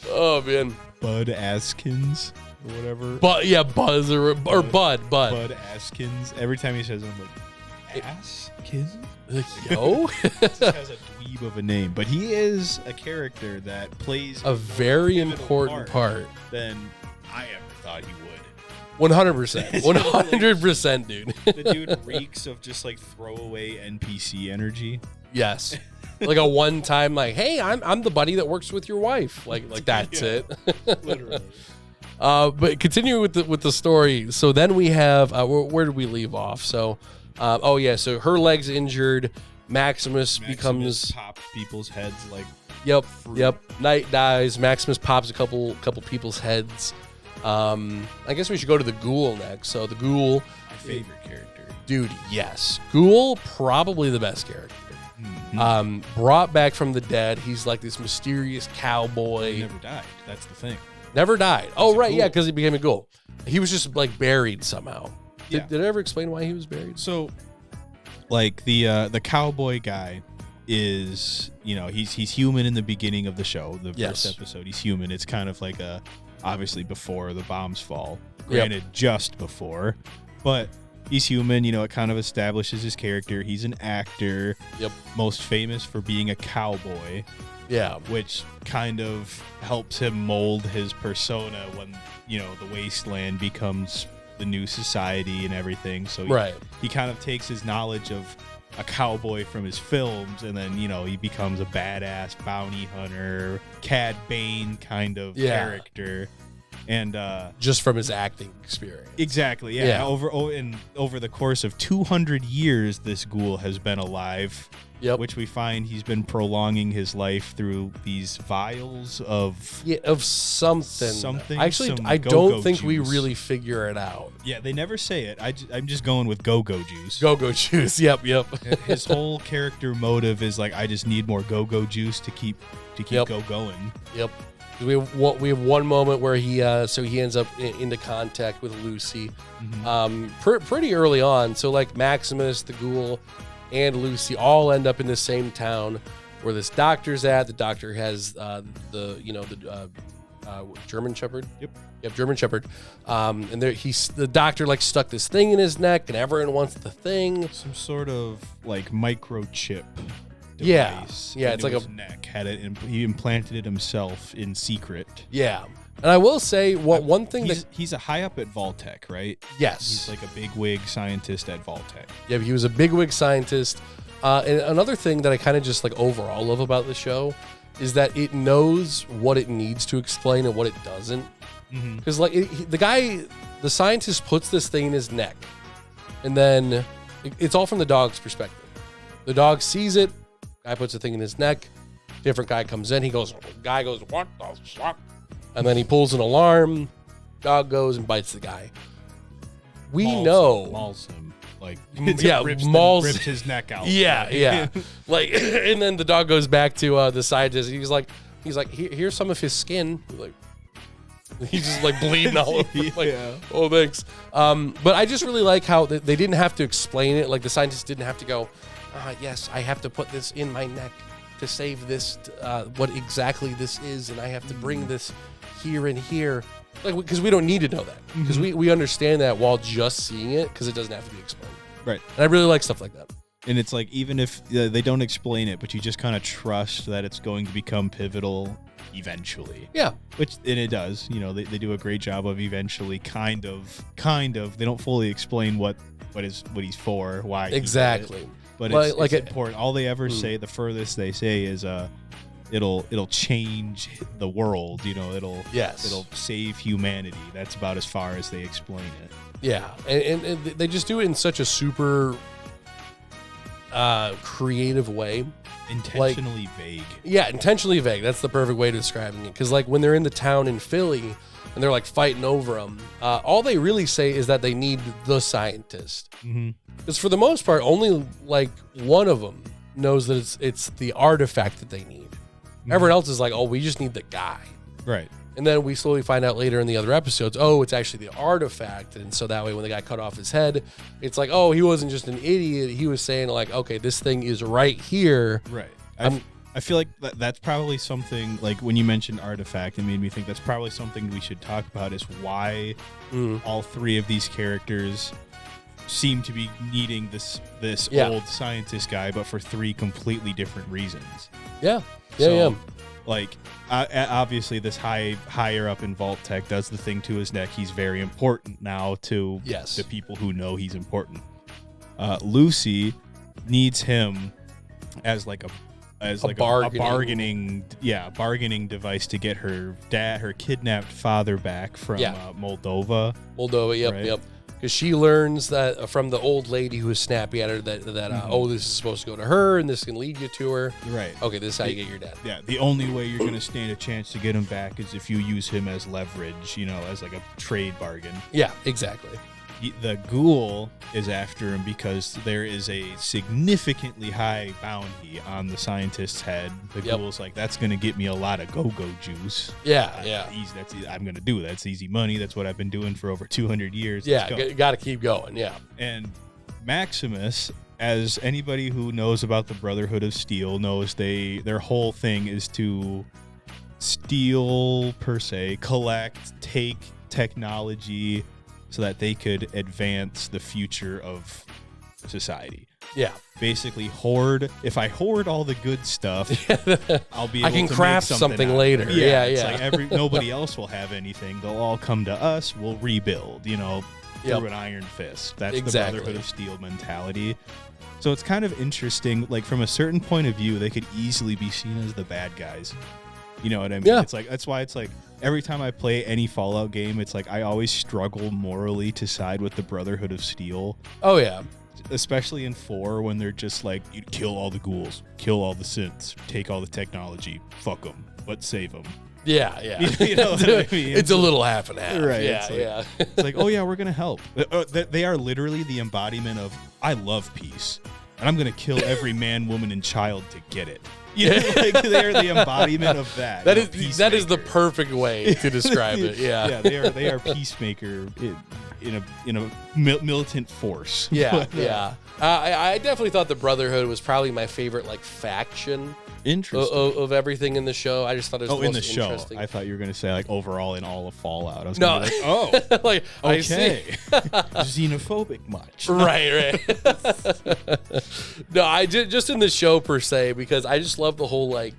Oh, man. Bud Askins or whatever. But yeah, Buzz or Bud. Bud Askins. Every time he says it, I'm like, Askins? Like, yo? He has a dweeb of a name, but he is a character that plays a very important part than I ever thought he would. 100%. 100%, dude. The dude reeks of just like throwaway NPC energy. Yes. Like a one-time, like, hey, I'm the buddy that works with your wife. Like that's it. Literally. But continue with the story. So then we have where did we leave off? So so her leg's injured. Maximus becomes pops people's heads like Yep. Knight dies. Maximus pops a couple people's heads. I guess we should go to the Ghoul next. So the Ghoul, my favorite character. Dude, yes. Ghoul, probably the best character. Mm-hmm. Brought back from the dead. He's like this mysterious cowboy. He never died. That's the thing. Never died. Oh, right. Yeah, because he became a ghoul. He was just like buried somehow. Yeah. Did I ever explain why he was buried? So, like the cowboy guy is, he's human in the beginning of the show. The first episode, he's human. It's kind of like obviously before the bombs fall. Granted, just before, but he's human. It kind of establishes his character. He's an actor. Yep. Most famous for being a cowboy. Yeah. Which kind of helps him mold his persona when, the wasteland becomes the new society and everything. So he kind of takes his knowledge of a cowboy from his films, and then, he becomes a badass bounty hunter, Cad Bane kind of character. And just from his acting experience. Exactly. Yeah. Over the course of 200 years, this ghoul has been alive. Yep. Which we find he's been prolonging his life through these vials of something. Actually, some I go-go don't think we juice. really figure it out. Yeah, they never say it. I'm just going with go-go juice. Go-go juice. Yep. His whole character motive is like, I just need more go-go juice to keep go going. Yep. We have one moment where he ends up into contact with Lucy, pretty early on. So like Maximus, the ghoul, and Lucy all end up in the same town where this doctor's at. The doctor has the German Shepherd. Yep, German Shepherd. And the doctor like stuck this thing in his neck, and everyone wants the thing. Some sort of like microchip. Yeah, It's like his neck. He implanted it himself in secret. Yeah. And I will say one thing he's a high up at Vaultec, right? Yes. He's like a bigwig scientist at Vaultec. Yeah, he was a bigwig scientist. And another thing that I kind of just like overall love about the show is that it knows what it needs to explain and what it doesn't. Because like the scientist puts this thing in his neck, and then it's all from the dog's perspective. The dog sees it. Guy puts the thing in his neck. Different guy comes in. Guy goes, what the fuck? And then he pulls an alarm. Dog goes and bites the guy. Mauls him. Like, ripped his neck out. Yeah. Like, and then the dog goes back to the scientist. He's like, here's some of his skin. He's just like bleeding all over. Like, oh, thanks. But I just really like how they didn't have to explain it. Like the scientist didn't have to go, yes, I have to put this in my neck to save this, what exactly this is, and I have to bring this here and here. Like, because we don't need to know that. Because we understand that while just seeing it, because it doesn't have to be explained. Right. And I really like stuff like that. And it's like, even if they don't explain it, but you just kind of trust that it's going to become pivotal eventually. Yeah. And it does. You know, they do a great job of eventually kind of. They don't fully explain what he's for, why. Exactly. But it's important. All they ever say, the furthest they say is it'll change the world, you know, it'll save humanity. That's about as far as they explain it. Yeah. And they just do it in such a super creative way. Intentionally vague. Yeah, intentionally vague. That's the perfect way to describing it. Because like when they're in the town in Philly and they're like fighting over him, all they really say is that they need the scientist. Because for the most part, only like one of them knows that it's the artifact that they need. Everyone else is like, oh, we just need the guy. Right. And then we slowly find out later in the other episodes, oh, it's actually the artifact. And so that way when the guy cut off his head, it's like, oh, he wasn't just an idiot. He was saying like, okay, this thing is right here. Right. I feel like that's probably something, like when you mentioned artifact, it made me think that's probably something we should talk about, is why all three of these characters seem to be needing this old scientist guy, but for three completely different reasons. Yeah. Like, obviously, this higher up in Vault-Tec does the thing to his neck. He's very important now to the people who know he's important. Lucy needs him as like a bargaining device to get her kidnapped father back from Moldova. Yep. Because she learns that from the old lady who was snappy at her that this is supposed to go to her and this can lead you to her. Right. Okay, this is how you get your dad. Yeah, the only way you're going to stand a chance to get him back is if you use him as leverage, you know, as like a trade bargain. Yeah, exactly. The ghoul is after him because there is a significantly high bounty on the scientist's head. The ghoul's like, that's going to get me a lot of go-go juice. Yeah. I'm going to do that. That's easy money. That's what I've been doing for over 200 years. Yeah, got to keep going, yeah. And Maximus, as anybody who knows about the Brotherhood of Steel knows, their whole thing is to steal, per se, collect, take technology so that they could advance the future of society. Yeah. Basically, hoard. If I hoard all the good stuff, I'll be able to craft make something later. Yeah. It's like nobody else will have anything. They'll all come to us. We'll rebuild, you know, through an iron fist. That's the Brotherhood of Steel mentality. So it's kind of interesting. Like, from a certain point of view, they could easily be seen as the bad guys. You know what I mean? Yeah. It's like, that's why it's like, every time I play any Fallout game, it's like I always struggle morally to side with the Brotherhood of Steel. Oh yeah. Especially in 4 when they're just like, you kill all the ghouls, kill all the synths, take all the technology, fuck them, but save them. Yeah. You know what I mean? It's a little half and half. Right. Yeah. It's like, oh yeah, we're gonna help. They are literally the embodiment of I love peace, and I'm gonna kill every man, woman, and child to get it. You know, like they're the embodiment of that. That is the perfect way to describe it. Yeah. Yeah, they are peacemaker in a militant force. Yeah. I definitely thought the Brotherhood was probably my favorite like faction of everything in the show. I just thought it was in the show. interesting. I thought you were going to say like overall in all of Fallout. I was no, like, oh, like okay, I see. xenophobic much? Right. No, I did just in the show per se because I just love the whole like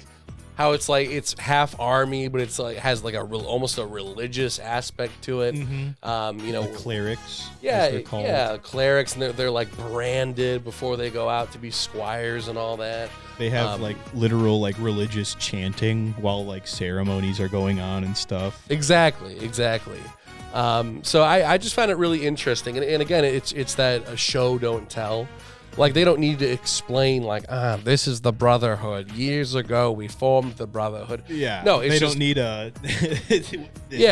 how it's like it's half army, but it's like has like almost a religious aspect to it. Mm-hmm. You know, the clerics. Yeah, clerics, and they're like branded before they go out to be squires and all that. They have like literal like religious chanting while like ceremonies are going on and stuff. Exactly. So I just found it really interesting, and again, it's that a show don't tell. Like they don't need to explain like this is the Brotherhood. Years ago we formed the Brotherhood. Yeah. No, it's they just, don't need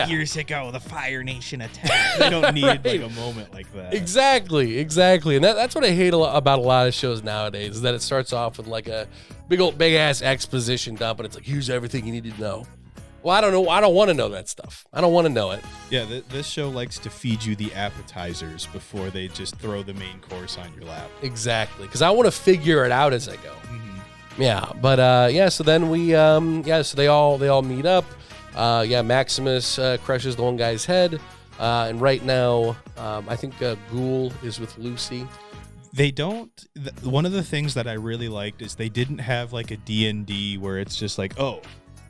years ago the Fire Nation attacked. They don't need Right. like a moment like that. Exactly. And that's what I hate about a lot of shows nowadays is that it starts off with like a big ass exposition dump, and it's like here's everything you need to know. Well, I don't know. I don't want to know that stuff. I don't want to know it. Yeah, this show likes to feed you the appetizers before they just throw the main course on your lap. Exactly, because I want to figure it out as I go. Mm-hmm. Yeah, but so then we so they all meet up. Maximus crushes the one guy's head, and right now I think Ghoul is with Lucy. They don't. One of the things that I really liked is they didn't have like a D&D where it's just like, oh,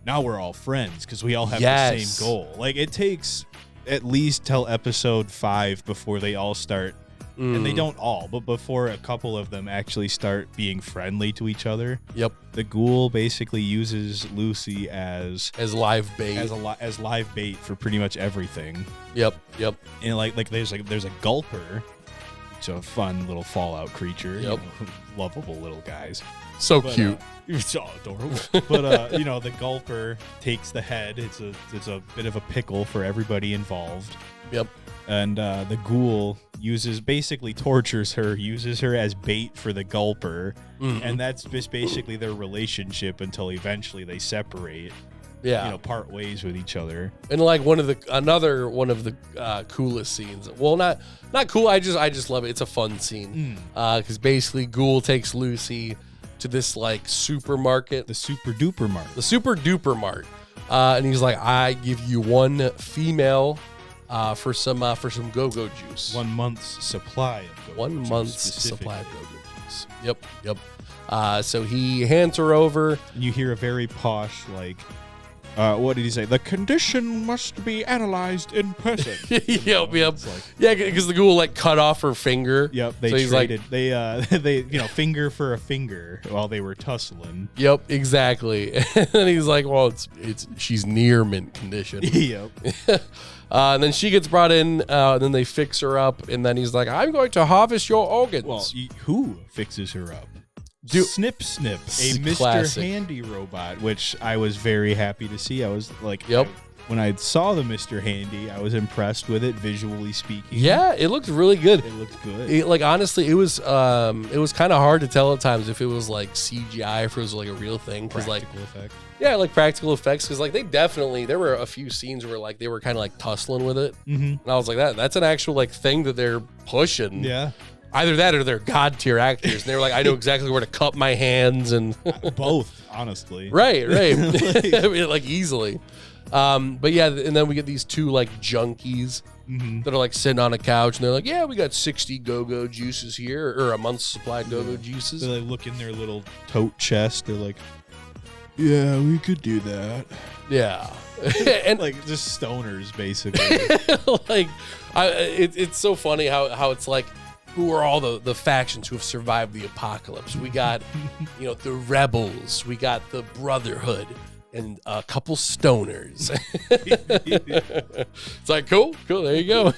now we're all friends because we all have the same goal. Like it takes at least till episode 5 before they all start, and they don't all, but before a couple of them actually start being friendly to each other. Yep. The Ghoul basically uses Lucy as live bait, as live bait for pretty much everything. Yep. And like there's a Gulper, which is a fun little Fallout creature. Yep. Lovable little guys. So cute. It's all adorable. But the Gulper takes the head. It's a bit of a pickle for everybody involved. Yep. And the Ghoul tortures her, uses her as bait for the Gulper, and that's just basically their relationship until eventually they separate. Yeah. Part ways with each other. And like another one of the coolest scenes. Well, not cool. I just love it. It's a fun scene because basically Ghoul takes Lucy to this like supermarket, the Super Duper Mart, and he's like, I give you one female for some go-go juice. 1 month's supply of go-go 1 month's supply of go-go juice. Yep. So he hands her over. And you hear a very posh like, what did he say? The condition must be analyzed in person. Yep. Yeah, because the Ghoul like cut off her finger. Yep. They so traded. They finger for a finger while they were tussling. Yep, exactly. And then he's like, well, she's near mint condition. Yep. And then she gets brought in, and then they fix her up, and then he's like, I'm going to harvest your organs. Well, who fixes her up? Snip, a Mr. Classic. Handy robot, which I was very happy to see. I was like, yep. When I saw the Mr. Handy, I was impressed with it, visually speaking. Yeah, it looked really good. It looked good. Honestly, it was kind of hard to tell at times if it was like CGI, if it was like a real thing. Practical effects. Yeah, like practical effects, because like there were a few scenes where like they were kind of like tussling with it, and I was like, that's an actual like thing that they're pushing. Yeah. Either that or they're god tier actors, and they were like, I know exactly where to cup my hands and both, honestly. Right. I mean, like easily. But yeah, and then we get these two like junkies that are like sitting on a couch, and they're like, yeah, we got 60 go-go juices here, or a month's supply of go-go juices. They like look in their little tote chest. They're like, yeah, we could do that. Yeah. And like just stoners, basically. like, it's so funny how it's like, who are all the factions who have survived the apocalypse? We got, the rebels. We got the Brotherhood. and a couple stoners. It's like, cool. There you go.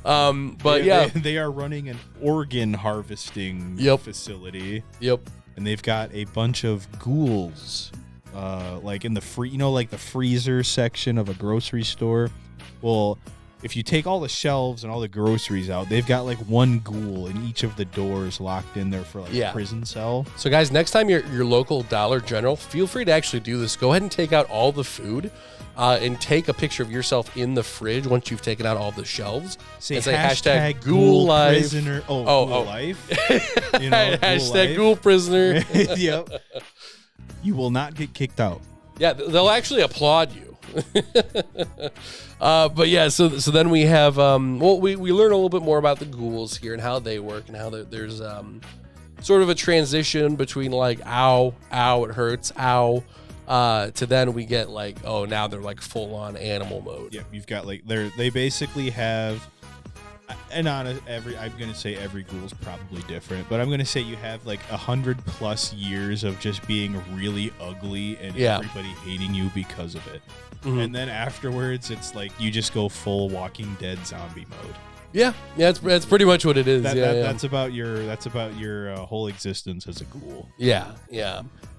But they are running an organ harvesting facility. Yep. And they've got a bunch of ghouls, like in the like the freezer section of a grocery store. Well, if you take all the shelves and all the groceries out, they've got like one ghoul in each of the doors locked in there for like a prison cell. So guys, next time you're your local Dollar General, feel free to actually do this. Go ahead and take out all the food and take a picture of yourself in the fridge once you've taken out all the shelves. Say hashtag ghoul life. Prisoner. Ghoul life. You know, hashtag ghoul prisoner. Yep. You will not get kicked out. Yeah, they'll actually applaud you. But yeah, so then we have we learn a little bit more about the ghouls here and how they work and how there's sort of a transition between like ow it hurts, ow, to then we get like, oh, now they're like full on animal mode. Yeah, you've got like they basically have, and I'm gonna say every ghoul's probably different, but I'm gonna say you have like 100+ years of just being really ugly and everybody hating you because of it. Mm-hmm. And then afterwards, it's like you just go full Walking Dead zombie mode. Yeah, that's pretty much what it is. That's about your whole existence as a ghoul. Yeah.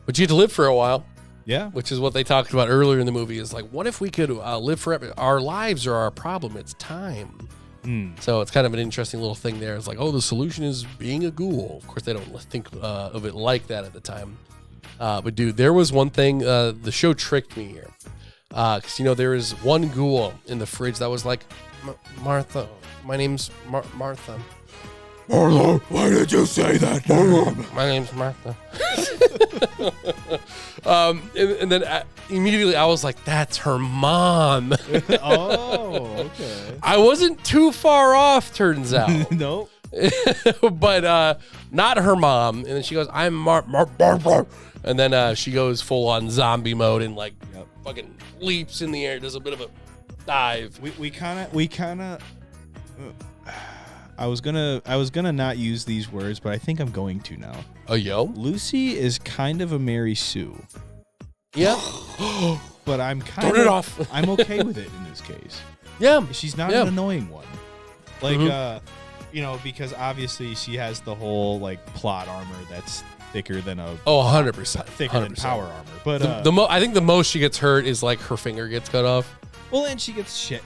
But you had to live for a while. Yeah, which is what they talked about earlier in the movie. Is like, what if we could live forever? Our lives are our problem. It's time. So it's kind of an interesting little thing there. It's like, oh, the solution is being a ghoul. Of course, they don't think of it like that at the time. But dude, there was one thing. The show tricked me here. Because, there is one ghoul in the fridge that was like, Martha, my name's Martha. Martha, why did you say that? My name's Martha. And then immediately I was like, that's her mom. Oh, okay. I wasn't too far off, turns out. Nope. But not her mom. And then she goes, I'm Martha. And then she goes full on zombie mode and like fucking leaps in the air, does a bit of a dive. We kind of. I was gonna not use these words, but I think I'm going to now. Oh, yo. Lucy is kind of a Mary Sue. Yeah. But I'm kind Turn it off. I'm okay with it in this case. Yeah. She's not an annoying one. Like, because obviously she has the whole like plot armor that's thicker than 100%. Thicker 100%. Than power armor. But I think the most she gets hurt is like her finger gets cut off. Well, and she gets stabbed.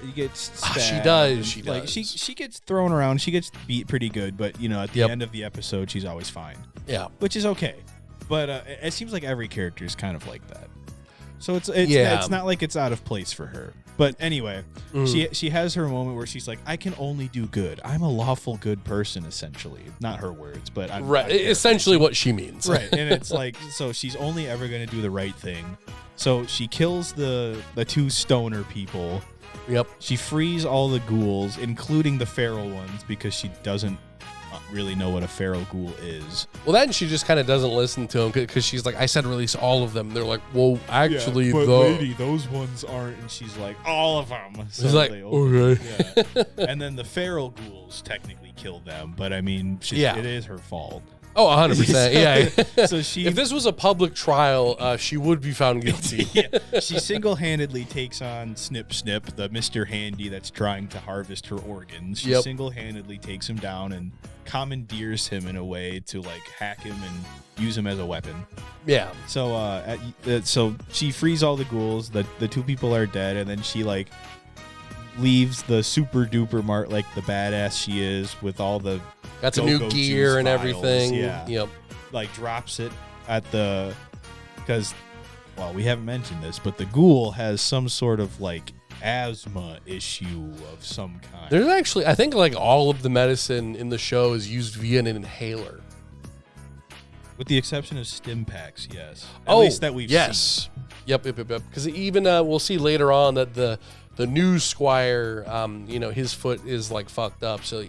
She does. She like, does. She gets thrown around. She gets beat pretty good, but at the end of the episode, she's always fine. Yeah, which is okay. But it seems like every character is kind of like that. So it's not like it's out of place for her. But anyway, she has her moment where she's like, I can only do good. I'm a lawful good person, essentially. Not her words, but I'm right. Essentially what she means. Right. And it's like, so she's only ever going to do the right thing. So she kills the two stoner people. Yep. She frees all the ghouls, including the feral ones, because she doesn't really know what a feral ghoul is. Well, then she just kind of doesn't listen to them because she's like, I said release all of them. They're like, well, actually, but lady, those ones aren't. And she's like, all of them. So she's like, okay. Yeah. And then the feral ghouls technically killed them, but I mean, it is her fault. Oh, 100%. Yeah. So if this was a public trial, she would be found guilty. Yeah. She single-handedly takes on Snip Snip, the Mr. Handy that's trying to harvest her organs. She single-handedly takes him down and commandeers him in a way to like hack him and use him as a weapon. Yeah. So so she frees all the ghouls. The two people are dead, and then she like leaves the super duper the badass she is with all the got some new gear and files. Everything. Yeah. Yep. Like drops it at because we haven't mentioned this, but the ghoul has some sort of like asthma issue of some kind. There's actually, I think like all of the medicine in the show is used via an inhaler. With the exception of stim packs, yes. At least that we've seen. Yep. Because even we'll see later on that the news squire, his foot is like fucked up, so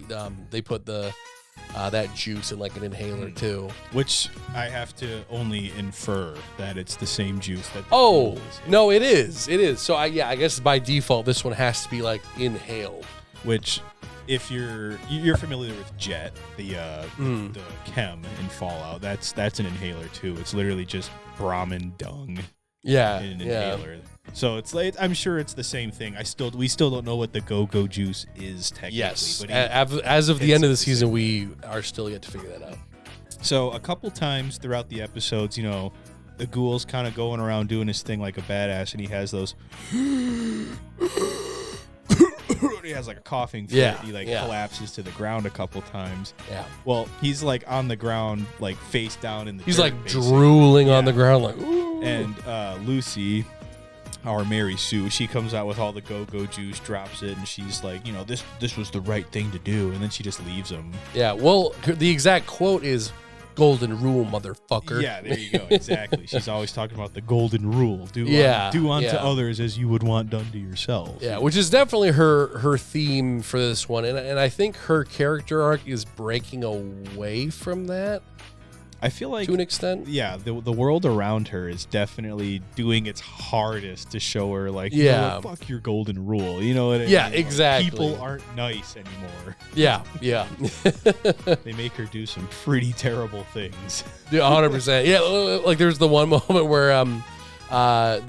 they put that juice in like an inhaler too. Which I have to only infer that it's the same juice that. Oh no, it is. So I guess by default this one has to be like inhaled. Which, if you're familiar with Jet, the chem in Fallout, that's an inhaler too. It's literally just Brahmin dung. Yeah, in an yeah. inhaler. So it's like, I'm sure it's the same thing. We still don't know what the go-go juice is technically. Yes. But As of the end of the season, we are still yet to figure that out. So a couple times throughout the episodes, the ghoul's kind of going around doing his thing like a badass, and he has those. He has like a coughing fit. Yeah, He yeah. collapses to the ground a couple times. Yeah. Well, he's like on the ground, like face down in the He's dirt, like basically. drooling on Yeah. the ground, like, ooh. And Lucy, our Mary Sue, she comes out with all the go-go juice, drops it, and she's like, this was the right thing to do, and then she just leaves him. Yeah, well, the exact quote is golden rule, motherfucker. Yeah, there you go. Exactly. She's always talking about the golden rule. Do unto yeah. others as you would want done to yourself. Yeah, which is definitely her theme for this one. And I think her character arc is breaking away from that I feel like to an extent. yeah, the world around her is definitely doing its hardest to show her like, Yeah. fuck your golden rule. You know what I mean? Yeah, Like, exactly. people aren't nice anymore. Yeah. They make her do some pretty terrible things. Yeah, 100%. Yeah, like there's the one moment where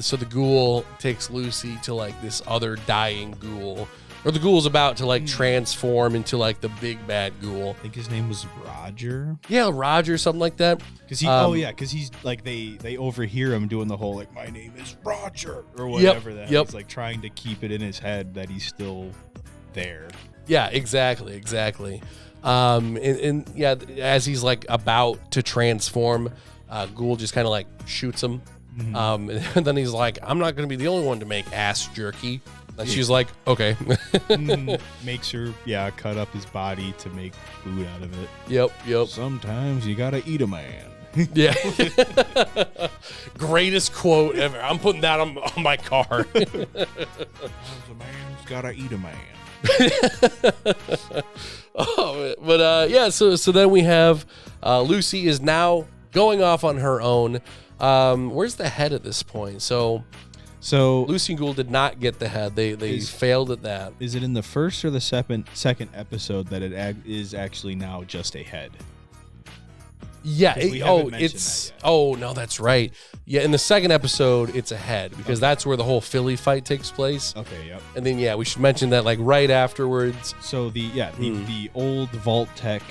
so the ghoul takes Lucy to like this other dying ghoul, or the ghoul's about to like transform into like the big bad ghoul. I think his name was Roger. Yeah, Roger, something like that. Because he's like they overhear him doing the whole like, my name is Roger or whatever that. Yep. He's like trying to keep it in his head that he's still there. Yeah, exactly. And yeah, as he's like about to transform, Ghoul just kind of like shoots him. Mm-hmm. And then he's like, I'm not going to be the only one to make ass jerky. And she's like, okay. Makes her cut up his body to make food out of it. Yep. Sometimes you gotta eat a man. Yeah. Greatest quote ever. I'm putting that on my car. Sometimes a man's gotta eat a man. Yeah, so then we have Lucy is now going off on her own. Where's the head at this point? So Lucy and Ghoul did not get the head. They failed at that. Is it in the first or the second episode that it is actually now just a head? Yeah. We haven't mentioned that yet. Oh no, that's right. Yeah, in the second episode, it's a head because that's where the whole Philly fight takes place. Okay, yep. And then we should mention that like right afterwards. So the old Vault Tech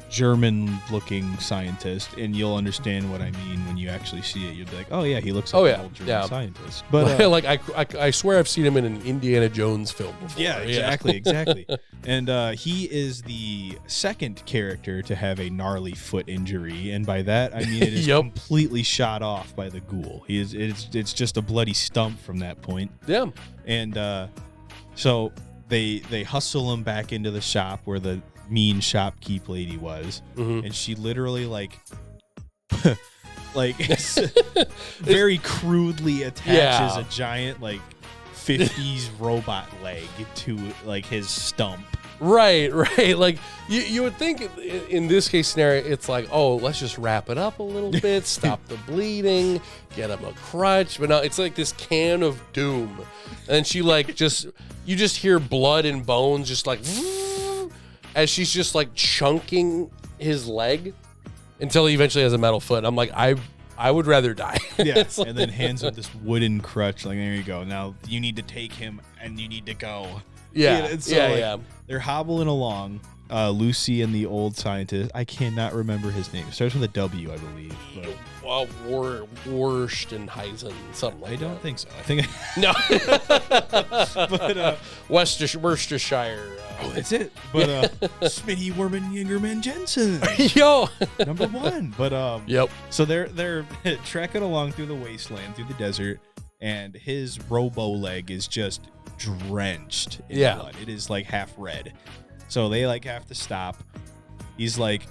German-looking scientist, and you'll understand what I mean when you actually see it. You'll be like, oh yeah, he looks like an old German scientist. But like I swear I've seen him in an Indiana Jones film before. yeah, exactly. And he is the second character to have a gnarly foot injury, and by that I mean it is completely shot off by the ghoul. It's just a bloody stump from that point. Yeah. And so they hustle him back into the shop where the mean shopkeep lady was, and she literally like very crudely attaches a giant like 50s robot leg to like his stump. Right. Like you would think in this case scenario, it's like, oh, let's just wrap it up a little bit, stop the bleeding, get him a crutch. But no, it's like this can of doom, and she like you just hear blood and bones just like as she's just like chunking his leg until he eventually has a metal foot. I'm like, I would rather die. Yeah, and then hands him this wooden crutch. Like, there you go. Now you need to take him, and you need to go. Yeah, They're hobbling along. Lucy and the old scientist. I cannot remember his name. It starts with a W, I believe. But Worstenheisen, something like that. I don't think so. I think no. but Worcestershire. That's it. But Smitty Werman Jingerman Jensen. Yo. Number one. But yep. So they're trekking along through the wasteland, through the desert, and his robo leg is just drenched in blood. It is like half red. So they like have to stop. He's like,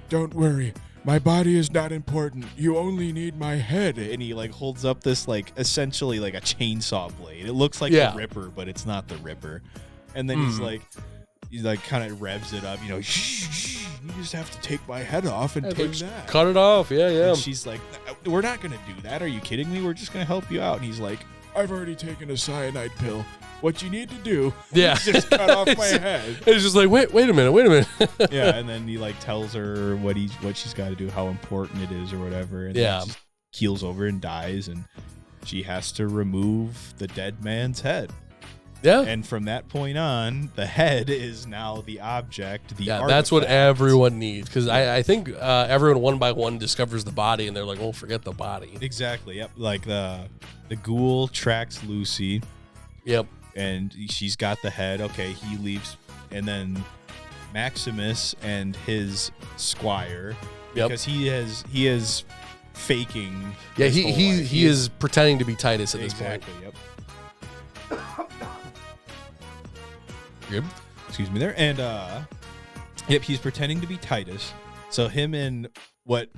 Don't worry. My body is not important. You only need my head. and he like holds up this like essentially like a chainsaw blade. It looks like the Ripper, but it's not the Ripper. And then he's like kind of revs it up, shh, you just have to take my head off and take that. Cut it off. Yeah. And she's like, we're not going to do that. Are you kidding me? We're just going to help you out. And he's like, I've already taken a cyanide pill. What you need to do is just cut off my head. It's just like, wait a minute. Yeah, and then he like tells her what she's got to do, how important it is or whatever. And yeah. just keels over and dies, and she has to remove the dead man's head. Yeah. And from that point on, the head is now the object, the artifact. That's what everyone needs, because I think everyone one by one discovers the body, and they're like, "Oh, forget the body." Exactly. Yep. Like the ghoul tracks Lucy. Yep. And she's got the head. Okay, he leaves, and then Maximus and his squire, because he is faking. Yeah, his whole life. he is pretending to be Titus at this point. Yep. Yep. Excuse me there. And yep, he's pretending to be Titus. So him and what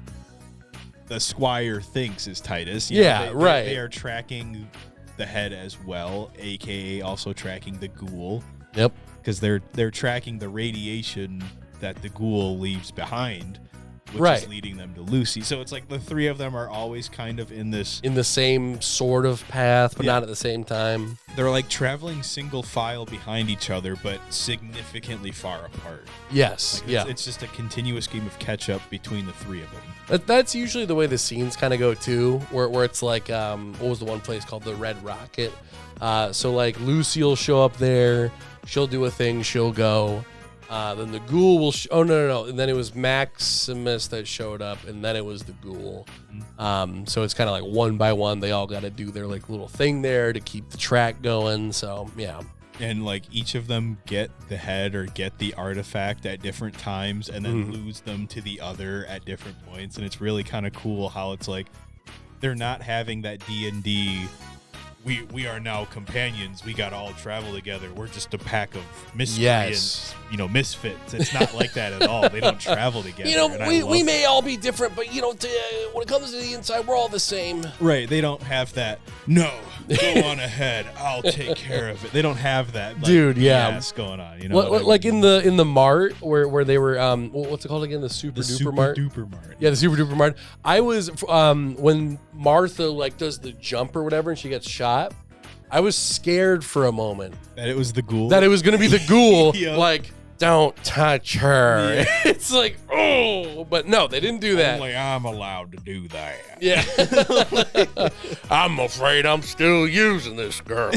the squire thinks is Titus. Right. They are tracking the head as well, aka also tracking the ghoul. Yep. Because they're tracking the radiation that the ghoul leaves behind, which Right. is leading them to Lucy. So it's like the three of them are always kind of in the same sort of path, but not at the same time. They're like traveling single file behind each other, but significantly far apart. Yes. Like it's just a continuous game of catch up between the three of them. That's usually the way the scenes kind of go too, where it's like, what was the one place called the Red Rocket? So like Lucy will show up there, she'll do a thing, she'll go. Then the ghoul will. No. And then it was Maximus that showed up, and then it was the ghoul. So it's kind of like one by one, they all got to do their like little thing there to keep the track going. So yeah. And like each of them get the head or get the artifact at different times, and then lose them to the other at different points. And it's really kind of cool how it's like they're not having that D&D. We are now companions. We got to all travel together. We're just a pack of miscreants, misfits. It's not like that at all. They don't travel together. We may all be different, but when it comes to the inside, we're all the same. Right. They don't have that. No, go on ahead. I'll take care of it. They don't have that. Like, dude. Yeah, BS going on. Like in the mart where they were. What's it called again? The Super Duper Mart. Duper Mart. Yeah, the Super Duper Mart. I was when Martha like does the jump or whatever, and she gets shot. I was scared for a moment that it was the ghoul. That it was going to be the ghoul. Yep. Like, don't touch her. Yeah. It's like, oh, but no, they didn't do that. Only I'm allowed to do that. Yeah. I'm afraid I'm still using this girl.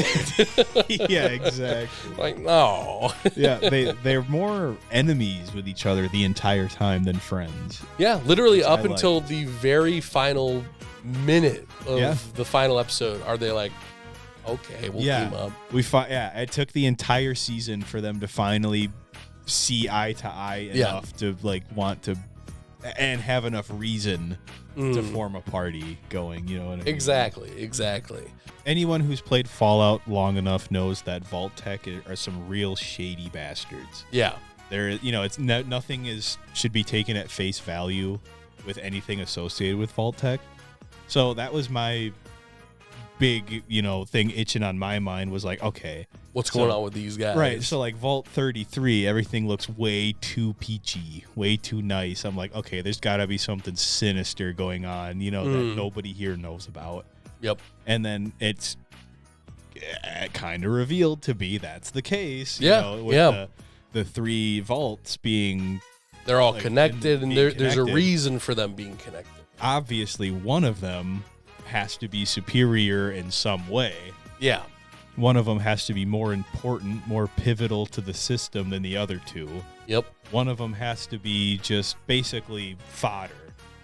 Yeah, exactly. Like, no. Yeah, they're more enemies with each other the entire time than friends. Yeah, literally up until the very final minute of the final episode are they like, okay, we'll team up. It took the entire season for them to finally see eye to eye enough to like want to and have enough reason to form a party going, you know what I mean? Exactly. Anyone who's played Fallout long enough knows that Vault Tech are some real shady bastards. Yeah. It's nothing should be taken at face value with anything associated with Vault Tech. So that was my big, thing itching on my mind was like, okay, what's going on with these guys? Right. So like Vault 33, everything looks way too peachy, way too nice. I'm like, okay, there's got to be something sinister going on, that nobody here knows about. Yep. And then it's kind of revealed to be that's the case. With the three vaults being, they're all connected, and there's a reason for them being connected. Obviously, one of them has to be superior in some way. Yeah. One of them has to be more important, more pivotal to the system than the other two. Yep. One of them has to be just basically fodder.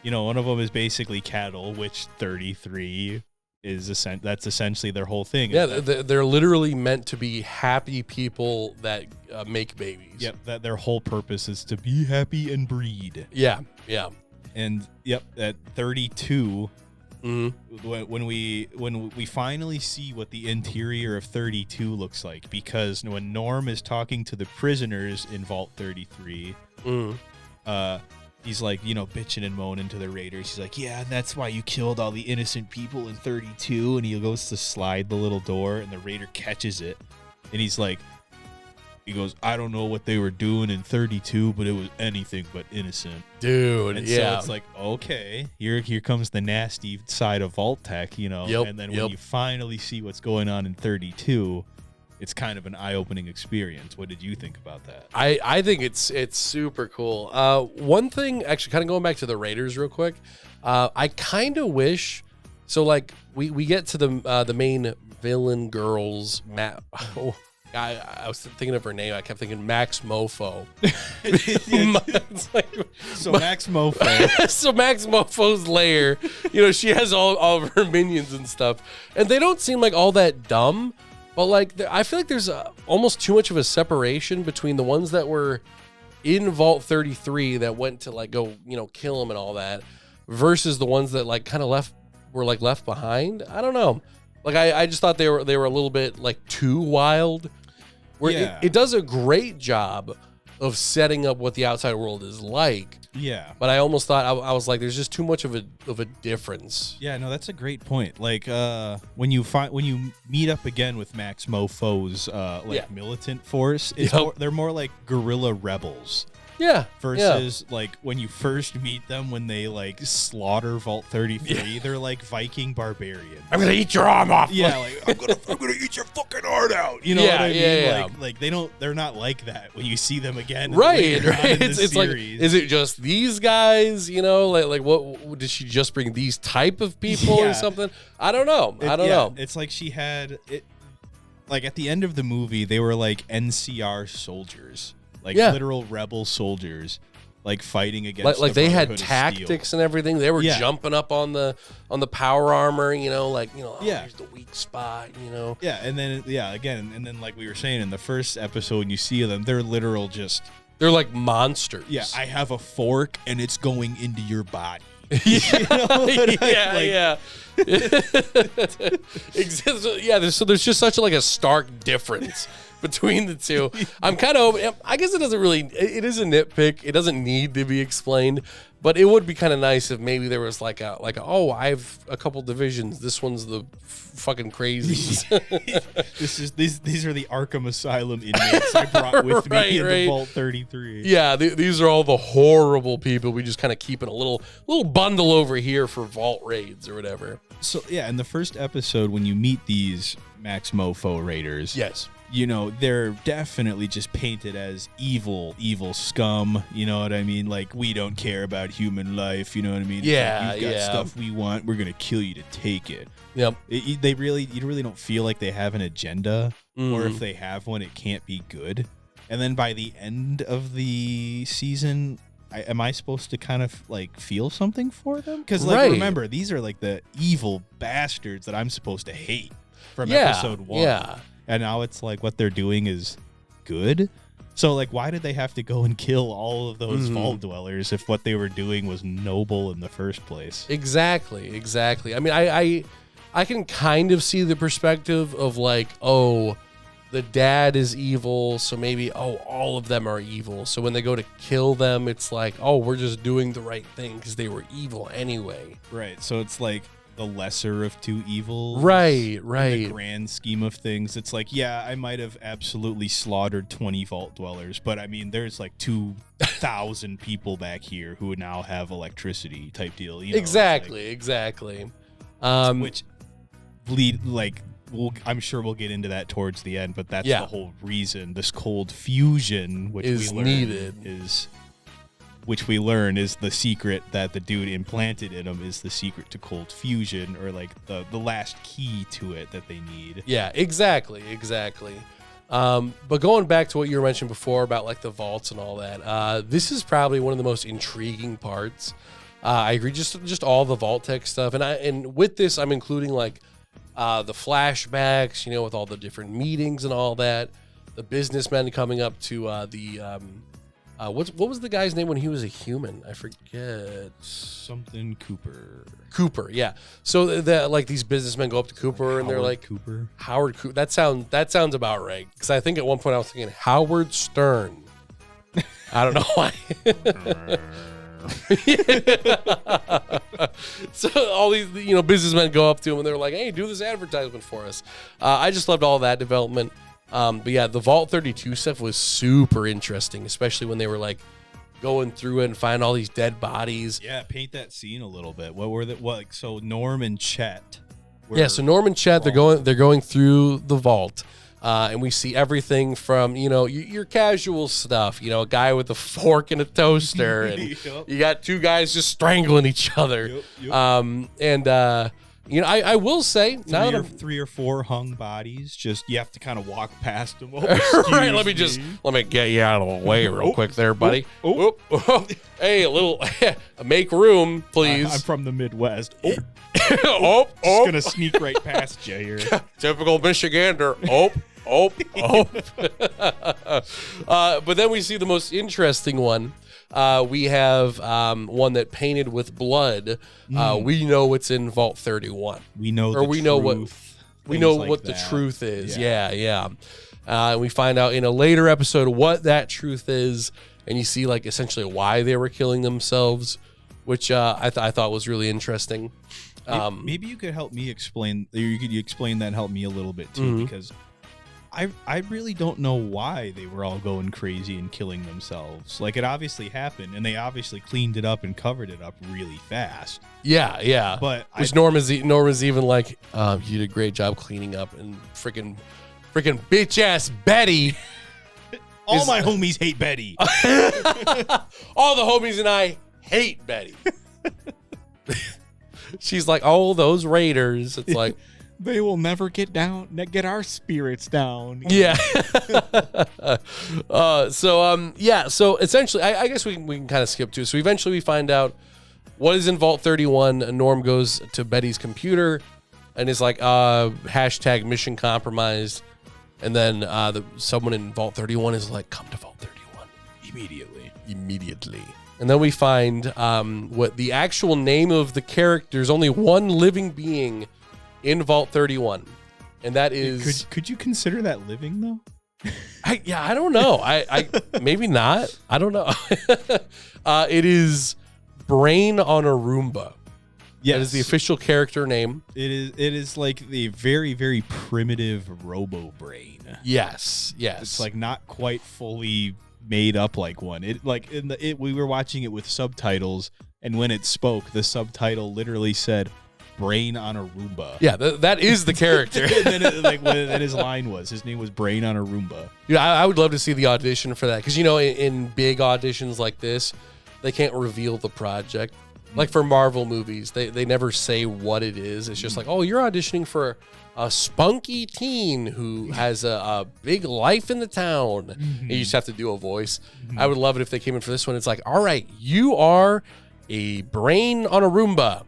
One of them is basically cattle, which 33 is that's essentially their whole thing. Yeah, they're literally meant to be happy people that make babies. Yep, that their whole purpose is to be happy and breed. Yeah. And yep, at 32, mm-hmm. when we finally see what the interior of 32 looks like, because when Norm is talking to the prisoners in Vault 33, he's like, bitching and moaning to the raiders. He's like, yeah, and that's why you killed all the innocent people in 32. And he goes to slide the little door, and the raider catches it, and he's like, he goes, I don't know what they were doing in 32, but it was anything but innocent. Dude, and yeah. So it's like, okay, here comes the nasty side of Vault Tech, Yep, and then when you finally see what's going on in 32, it's kind of an eye-opening experience. What did you think about that? I think it's super cool. One thing, actually, kind of going back to the Raiders real quick, I kind of wish So like we get to the main villain girl's map. Oh, I was thinking of her name. I kept thinking Max Mofo. It's like, So Max Mofo. so Max Mofo's lair, she has all of her minions and stuff, and they don't seem like all that dumb. But like, I feel like there's almost too much of a separation between the ones that were in Vault 33 that went to like go, kill them and all that, versus the ones that like kind of were left behind. I don't know. Like I just thought they were a little bit like too wild. Where it does a great job of setting up what the outside world is like. Yeah. But I almost thought I was like, there's just too much of a difference. Yeah, no, that's a great point. Like when you meet up again with Max Mofo's militant force, they're more like guerrilla rebels. Yeah. Versus like when you first meet them, when they like slaughter Vault 33, they're like Viking barbarians. I'm gonna eat your arm off. Yeah, like I'm gonna eat your fucking heart out. You know what I mean? Yeah. Like they're not like that when you see them again. Right. It's like, is it just these guys? Like what did she just bring these type of people or something? I don't know. I don't know. It's like she had it. Like at the end of the movie, they were like NCR soldiers. Like literal rebel soldiers, like fighting against. Like they had tactics and everything. They were jumping up on the power armor. Here's the weak spot. Yeah, and then again, and then like we were saying in the first episode, when you see them, they're literal just. They're like monsters. Yeah, I have a fork and it's going into your body. Yeah. So there's just such a stark difference between the two. I'm kind of, I guess it is a nitpick. It doesn't need to be explained, but it would be kind of nice if maybe there was like oh, I have a couple divisions. This one's the fucking crazies. These are the Arkham Asylum inmates I brought with me in the Vault 33. Yeah, these are all the horrible people. We just kind of keep in a little bundle over here for Vault raids or whatever. So yeah, in the first episode when you meet these Max Mofo raiders, yes. They're definitely just painted as evil scum. You know what I mean? Like, we don't care about human life. You know what I mean? Yeah, You've got stuff we want. We're going to kill you to take it. Yep. You really don't feel like they have an agenda, or if they have one, it can't be good. And then by the end of the season, am I supposed to kind of like feel something for them? Because remember, these are like the evil bastards that I'm supposed to hate from episode 1. Yeah. And now it's like what they're doing is good. So like, why did they have to go and kill all of those vault dwellers if what they were doing was noble in the first place? Exactly. I mean, I can kind of see the perspective of like, oh, the dad is evil, so maybe, all of them are evil. So when they go to kill them, it's like, oh, we're just doing the right thing because they were evil anyway. Right. So it's like the lesser of two evils. Right. In the grand scheme of things, it's like, yeah, I might have absolutely slaughtered 20 vault dwellers, but I mean, there's like 2,000 people back here who now have electricity type deal. Exactly. Which lead like. I'm sure we'll get into that towards the end, but that's the whole reason. This cold fusion, which we learn is the secret that the dude implanted in him, is the secret to cold fusion, or like the last key to it that they need. Yeah, exactly. But going back to what you were mentioning before about like the vaults and all that, this is probably one of the most intriguing parts. I agree, just all the vault tech stuff, and with this, I'm including like. The flashbacks, with all the different meetings and all that. The businessmen coming up to what was the guy's name when he was a human? I forget. Something Cooper. Cooper, yeah. So like these businessmen go up to Cooper and they're like Cooper. Howard Cooper. That sounds about right. Because I think at one point I was thinking Howard Stern. I don't know why. So all these businessmen go up to him and they're like, hey, do this advertisement for us. I just loved all that development, but yeah, the Vault 32 stuff was super interesting, especially when they were like going through it and find all these dead bodies. Yeah, paint that scene a little bit. What were so Norm and Chet so Norm and Chet, they're going through the vault. And we see everything from, your casual stuff, a guy with a fork and a toaster, and you got two guys just strangling each other. Yep. You know, I will say now that three or four hung bodies. Just you have to kind of walk past them. Oh, right, let me get you out of the way real quick there, buddy. Hey, a little make room, please. I'm from the Midwest. Oh, Just gonna sneak right past you here. Typical Michigander. But then we see the most interesting one. We have one that painted with blood. We know it's in Vault 31. We know, or we know what like the that. truth is. Yeah. We find out in a later episode what that truth is, and you see like essentially why they were killing themselves, which I thought was really interesting. Maybe you could help me explain. You could explain that and help me a little bit too, because I really don't know why they were all going crazy and killing themselves. Like, it obviously happened, and they obviously cleaned it up and covered it up really fast. Yeah. But which Norma's even like, you did a great job cleaning up, and freaking bitch ass Betty. All my homies hate Betty. All the homies and I hate Betty. She's like, oh, those Raiders. It's like, They will never get our spirits down. yeah. So essentially, I guess we can kind of skip to. So eventually we find out what is in Vault 31. Norm goes to Betty's computer and is like, hashtag mission compromised. And then someone in Vault 31 is like, come to Vault 31 immediately. And then we find what the actual name of the character. There's only one living being in Vault 31, and that is. Could you consider that living though? I don't know. I maybe not. I don't know. It is Brain on a Roomba. Yes. That is the official character name. It is like the very, very primitive Robo Brain. Yes. It's like not quite fully made up like one. It like we were watching it with subtitles, and when it spoke, the subtitle literally said Brain on a Roomba. Yeah, that is the character. And then what his line was, his name was Brain on a Roomba. Yeah, I would love to see the audition for that, because in big auditions like this, they can't reveal the project. Like for Marvel movies, they never say what it is. It's just like, oh, you're auditioning for a spunky teen who has a big life in the town. And you just have to do a voice. I would love it if they came in for this one. It's like, all right, you are a brain on a Roomba.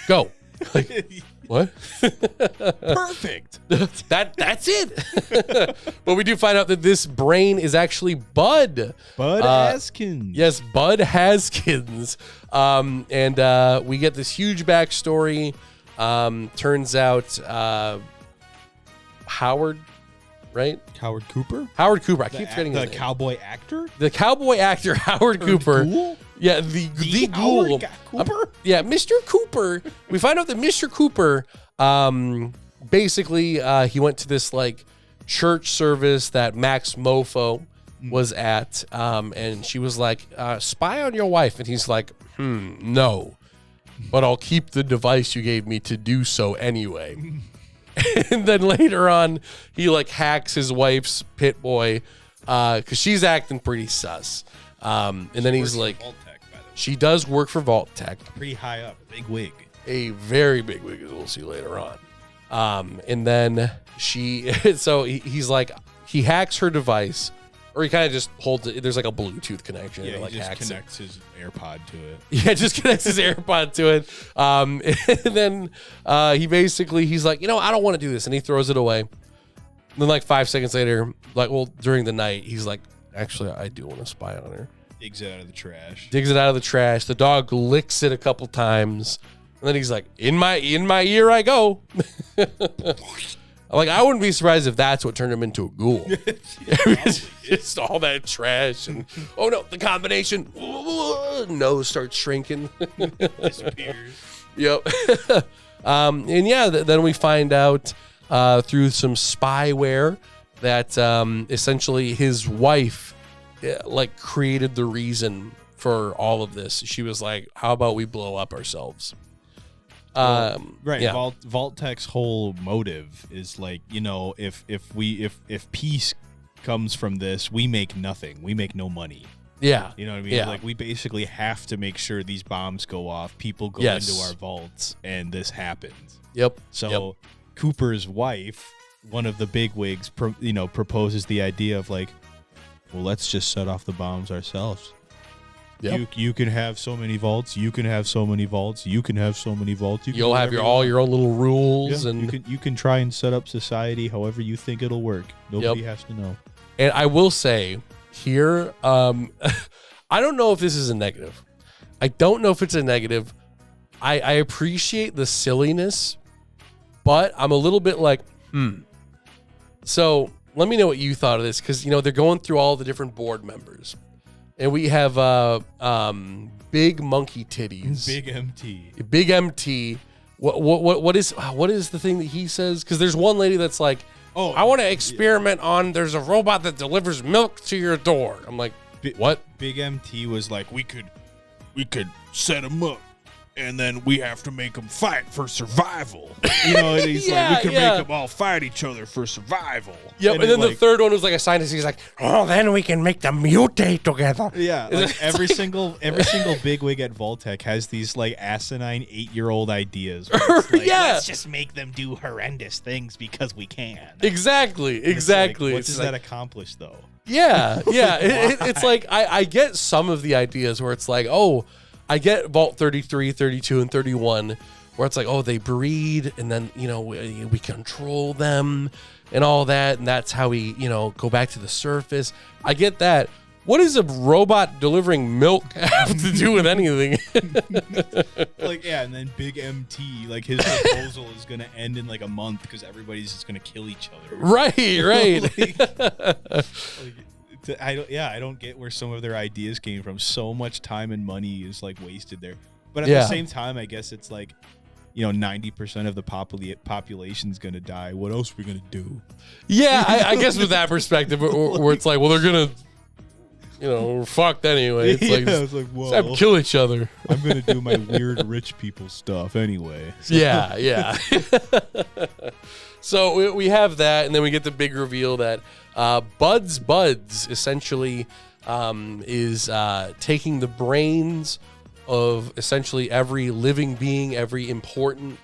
Go. Like, what? Perfect. That's it. But we do find out that this brain is actually Bud. Bud Haskins. Yes, Bud Haskins. And we get this huge backstory. Turns out Howard, right? Howard Cooper? Howard Cooper. I keep forgetting his the name. cowboy actor? The cowboy actor Howard Cooper. Ghoul? Yeah, the ghoul. Cooper? Yeah, Mr. Cooper. We find out that Mr. Cooper, basically, he went to this like church service that Max Mofo was at, and she was like, spy on your wife, and he's like, no, but I'll keep the device you gave me to do so anyway. And then later on, he like hacks his wife's pit boy, because she's acting pretty sus. And then he's like, she does work for Vault Tech. Pretty high up, big wig. A very big wig, as we'll see later on. And then he's like, he hacks her device, or he kind of just holds it. There's like a Bluetooth connection. Yeah, and like he just hacks connects his AirPod to it. Yeah, just connects his AirPod to it. And then he's like, I don't want to do this. And he throws it away. And then like 5 seconds later, during the night, he's like, actually, I do want to spy on her. Digs it out of the trash. The dog licks it a couple times. And then he's like, in my ear I go. Like, I wouldn't be surprised if that's what turned him into a ghoul. Just all that trash. And, oh, no, the combination. Nose starts shrinking. Disappears. Yep. And yeah, then we find out through some spyware that essentially his wife created the reason for all of this. She was like, how about we blow up ourselves? Right. Yeah. Vault Tech's whole motive is like, if peace comes from this, we make nothing. We make no money. Yeah. You know what I mean? Yeah. Like, we basically have to make sure these bombs go off, people go Yes. into our vaults, and this happens. Yep. So Cooper's wife, one of the bigwigs, proposes the idea of like, well, let's just set off the bombs ourselves. Yep. You can have so many vaults. You can have so many vaults. You can have so many vaults. You'll have your own little rules, and you can try and set up society however you think it'll work. Nobody has to know. And I will say here, I don't know if this is a negative. I don't know if it's a negative. I appreciate the silliness, but I'm a little bit like, So let me know what you thought of this, because they're going through all the different board members, and we have big monkey titties, big MT. What is the thing that he says? Because there's one lady that's like, oh, I want to experiment on. There's a robot that delivers milk to your door. I'm like, what? Big MT was like, we could set them up, and then we have to make them fight for survival. And he's like, we can make them all fight each other for survival. Yep, and then the third one was like a scientist. He's like, oh, then we can make them mutate together. Yeah, like every single bigwig at Vault-Tec has these like asinine 8-year-old ideas. Like, let's just make them do horrendous things because we can. Exactly. Like, what does that accomplish, though? Yeah. It's like I get some of the ideas where it's like, oh, I get Vault 33, 32, and 31, where it's like, oh, they breed, and then, we control them and all that, and that's how we, go back to the surface. I get that. What does a robot delivering milk have to do with anything? And then Big MT, like, his proposal is going to end in like a month because everybody's just going to kill each other. Right. I don't get where some of their ideas came from. So much time and money is like wasted there. But at the same time, I guess it's like, 90% of the population's going to die. What else are we going to do? Yeah, I guess with that perspective, where it's like, well, they're going to, we're fucked anyway. It's like, it's like, well, let's kill each other. I'm going to do my weird rich people stuff anyway. So. Yeah. So we have that, and then we get the big reveal that Buds essentially is taking the brains of essentially every living being, every important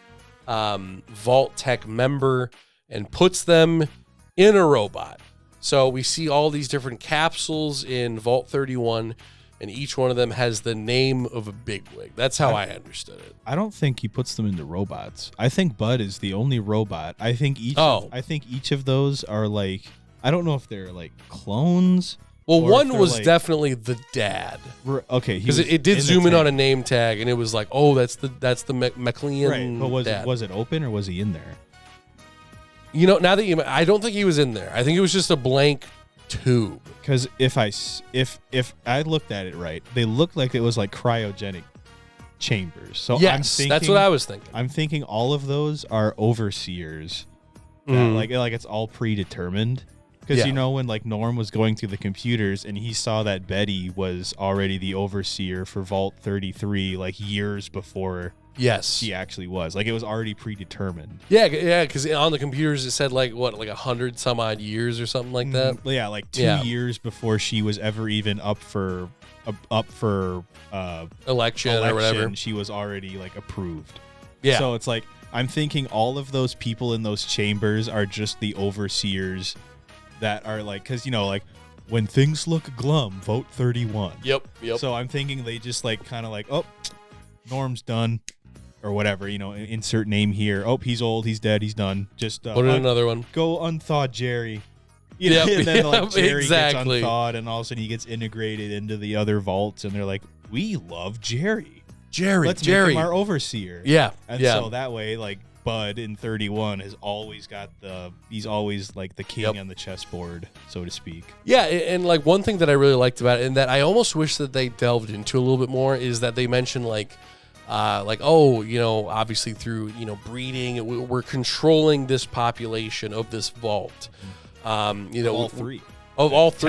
Vault-Tec member, and puts them in a robot. So we see all these different capsules in Vault 31, and each one of them has the name of a bigwig. That's how I understood it. I don't think he puts them into robots. I think Bud is the only robot. I think each of those are like, I don't know if they're like clones. Well, one was like, definitely the dad. Okay, because it did zoom in on a name tag, and it was like, oh, that's the McLean. Right, but was it open or was he in there? Now that I don't think he was in there. I think it was just a blank tube. Because if I looked at it right, they looked like it was like cryogenic chambers. So yes, I'm thinking, that's what I was thinking. I'm thinking all of those are overseers. Like it's all predetermined. Because when like Norm was going through the computers and he saw that Betty was already the overseer for Vault 33 like years before she actually was. Like it was already predetermined. Yeah, because on the computers it said like 100 some odd years or something like that. Yeah, like 2 years before she was ever even up for election or whatever. She was already like approved. Yeah. So it's like I'm thinking all of those people in those chambers are just the overseers that are like, because like when things look glum, Vote 31. Yep. So I'm thinking they just like kind of like, oh, Norm's done or whatever, insert name here. Oh, he's old, he's dead, he's done. Just put in another one. Go unthaw Jerry. And then like Jerry gets unthawed, and all of a sudden he gets integrated into the other vaults, and they're like, we love Jerry. Let's make him our overseer. Yeah. And so that way, like Bud in 31 has always got he's always like the king on the chessboard, so to speak. Yeah, and like one thing that I really liked about it, and that I almost wish that they delved into a little bit more, is that they mentioned obviously through breeding, we're controlling this population of this vault. All three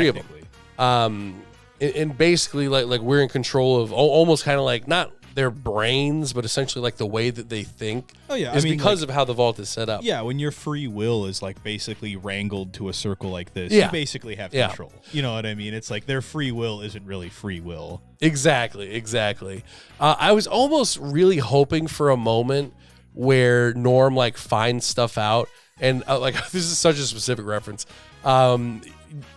of them. And basically like we're in control of almost kind of like, not their brains, but essentially like the way that they think. Oh yeah, is because of how the vault is set up. Yeah, when your free will is like basically wrangled to a circle like this, Yeah. you basically have Yeah. control. You know what I mean? It's like their free will isn't really free will. Exactly. I was almost really hoping for a moment where Norm like finds stuff out, and like this is such a specific reference. Do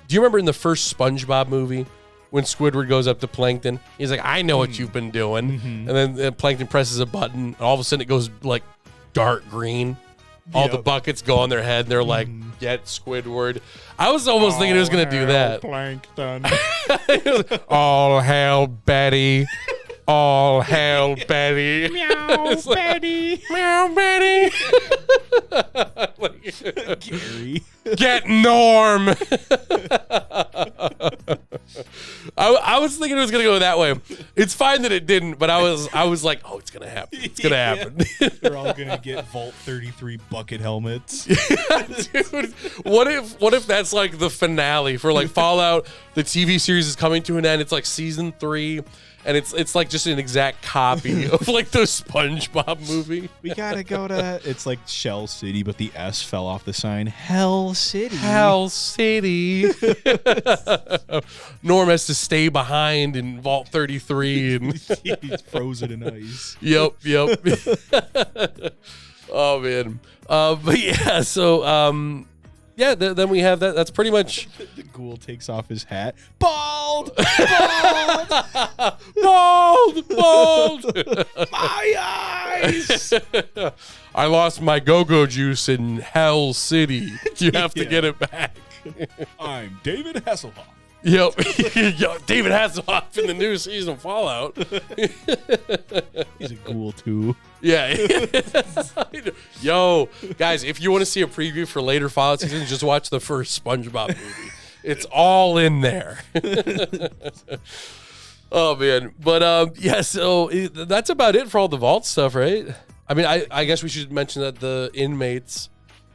you remember in the first SpongeBob movie when Squidward goes up to Plankton? He's like, "I know what you've been doing," and then Plankton presses a button, and all of a sudden it goes like dark green. All the buckets go on their head, and they're like, "Get Squidward." I was almost thinking it was going to do that. Plankton. All hail Betty. All hail Betty. Meow, Betty. Meow, Betty. Gary. Get Norm. I was thinking it was gonna go that way. It's fine that it didn't, but I was like, oh, it's gonna happen. It's gonna happen. They're all gonna get Vault 33 bucket helmets. Dude, what if that's like the finale for like Fallout? The TV series is coming to an end. It's like season 3. And it's like just an exact copy of like the SpongeBob movie. We gotta go to. It's like Shell City, but the S fell off the sign. Hell City. Hell City. Norm has to stay behind in Vault 33. And He's frozen in ice. Yep. Oh man. But yeah. So yeah. Then we have that. That's pretty much. The ghoul takes off his hat. Bald. Bald. My eyes. I lost my go-go juice in Hell City. You have to get it back. I'm David Hasselhoff. Yep. David Hasselhoff in the new season of Fallout. He's a ghoul too. Yeah. Yo, guys, if you want to see a preview for later Fallout seasons, just watch the first SpongeBob movie. It's all in there. Oh, man. But, yeah, so that's about it for all the vault stuff, right? I mean, I guess we should mention that the inmates,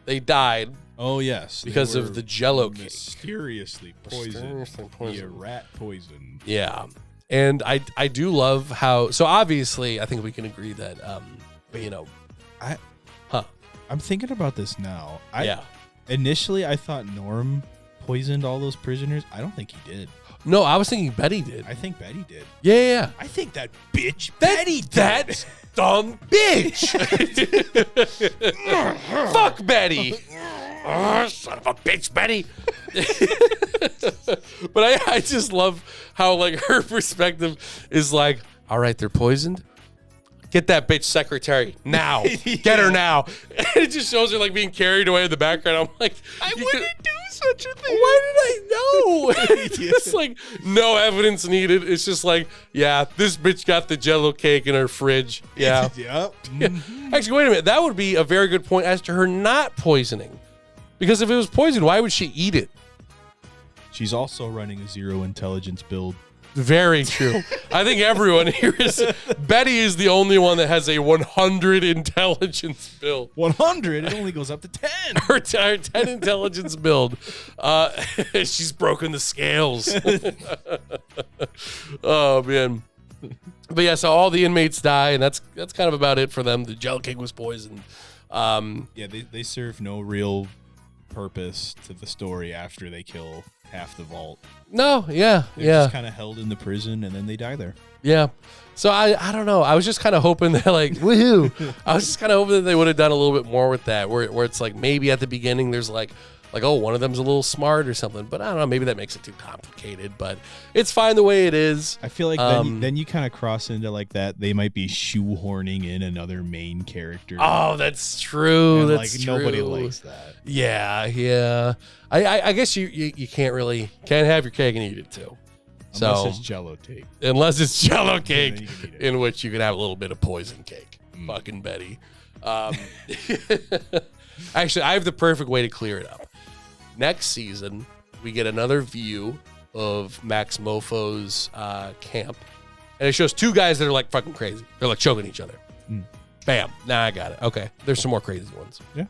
they died. Oh, yes. Because of the Jello cake. Mysteriously poisoned. Yeah, rat poison. Yeah. And I do love how, so obviously I think we can agree that, you know, I'm thinking about this now. Yeah. Initially, I thought Norm poisoned all those prisoners. I don't think he did. No, I was thinking Betty did. I think Betty did. Yeah. I think that bitch Betty did. That dumb bitch. Fuck Betty. Son of a bitch, Betty. But I just love how like her perspective is like, all right, they're poisoned. Get that bitch secretary now. Get her now. And it just shows her like being carried away in the background. I'm like, I wouldn't do such a thing. Why did I know? It's just like no evidence needed. It's just like, yeah, this bitch got the Jello cake in her fridge. Yeah. Yep. Actually, wait a minute. That would be a very good point as to her not poisoning. Because if it was poisoned, why would she eat it? She's also running a zero intelligence build. Very true. I think everyone here is. Betty is the only one that has a 100 intelligence build. 100? It only goes up to 10. Her 10 intelligence build. She's broken the scales. Oh, man. But yeah, so all the inmates die, and that's kind of about it for them. The Jello cake was poisoned. Yeah, they serve no real purpose to the story after they kill half the vault. No, yeah, They're just kind of held in the prison, and then they die there. Yeah. So I don't know. I was just kind of hoping that like, woohoo. I was just kind of hoping that they would have done a little bit more with that, where it's like maybe at the beginning there's like, oh, one of them's a little smart or something. But I don't know. Maybe that makes it too complicated. But it's fine the way it is. I feel like then you kind of cross into like that. They might be shoehorning in another main character. Oh, that's true. And That's true. nobody likes that. Yeah. I guess you can't have your cake and eat it too. Unless it's Jello cake. Unless it's Jello cake, then you can eat it. in which you can have a little bit of poison cake. Fucking Betty. Actually, I have the perfect way to clear it up. Next season, we get another view of Max Mofo's camp. And it shows two guys that are like fucking crazy. They're like choking each other. Bam. Now I got it. Okay. There's some more crazy ones. Yeah.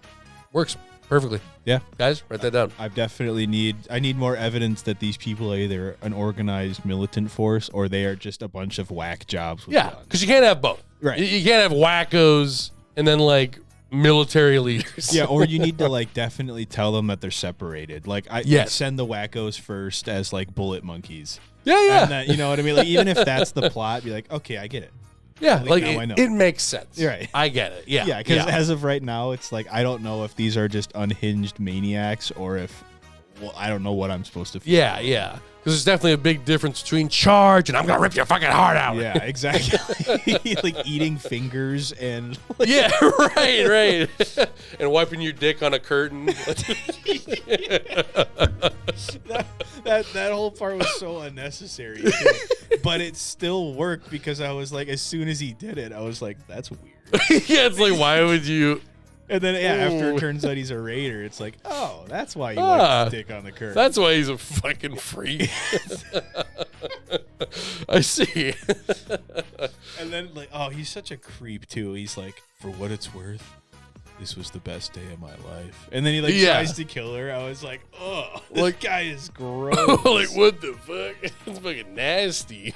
Works. Perfectly. Yeah. Guys, write that down. I definitely need more evidence that these people are either an organized militant force or they are just a bunch of whack jobs with Yeah, guns. because you can't have both. Right. You can't have wackos and then like military leaders. Yeah, or you need to like definitely tell them that they're separated. Like Yes. send the wackos first as like bullet monkeys. Yeah. And that, you know what I mean? Like even if that's the plot, be like, okay, I get it. Yeah, like now I know. it makes sense. You're right. I get it. Yeah. Yeah, because as of right now, it's like I don't know if these are just unhinged maniacs or if, well, I don't know what I'm supposed to feel. Yeah. Because there's definitely a big difference between charge and I'm going to rip your fucking heart out. Yeah, exactly. Like eating fingers and like, Yeah, right. And wiping your dick on a curtain. that whole part was so unnecessary. Too. But it still worked because I was like, as soon as he did it, I was like, that's weird. Yeah, it's like, why would you? And then after it turns out he's a raider, it's like, oh, that's why you wiped his dick on the curtain. That's why he's a fucking freak. I see. And then like, oh, he's such a creep too. He's like, for what it's worth, this was the best day of my life. And then he like tries to kill her. I was like, oh, this guy is gross. Like, what the fuck? It's fucking nasty.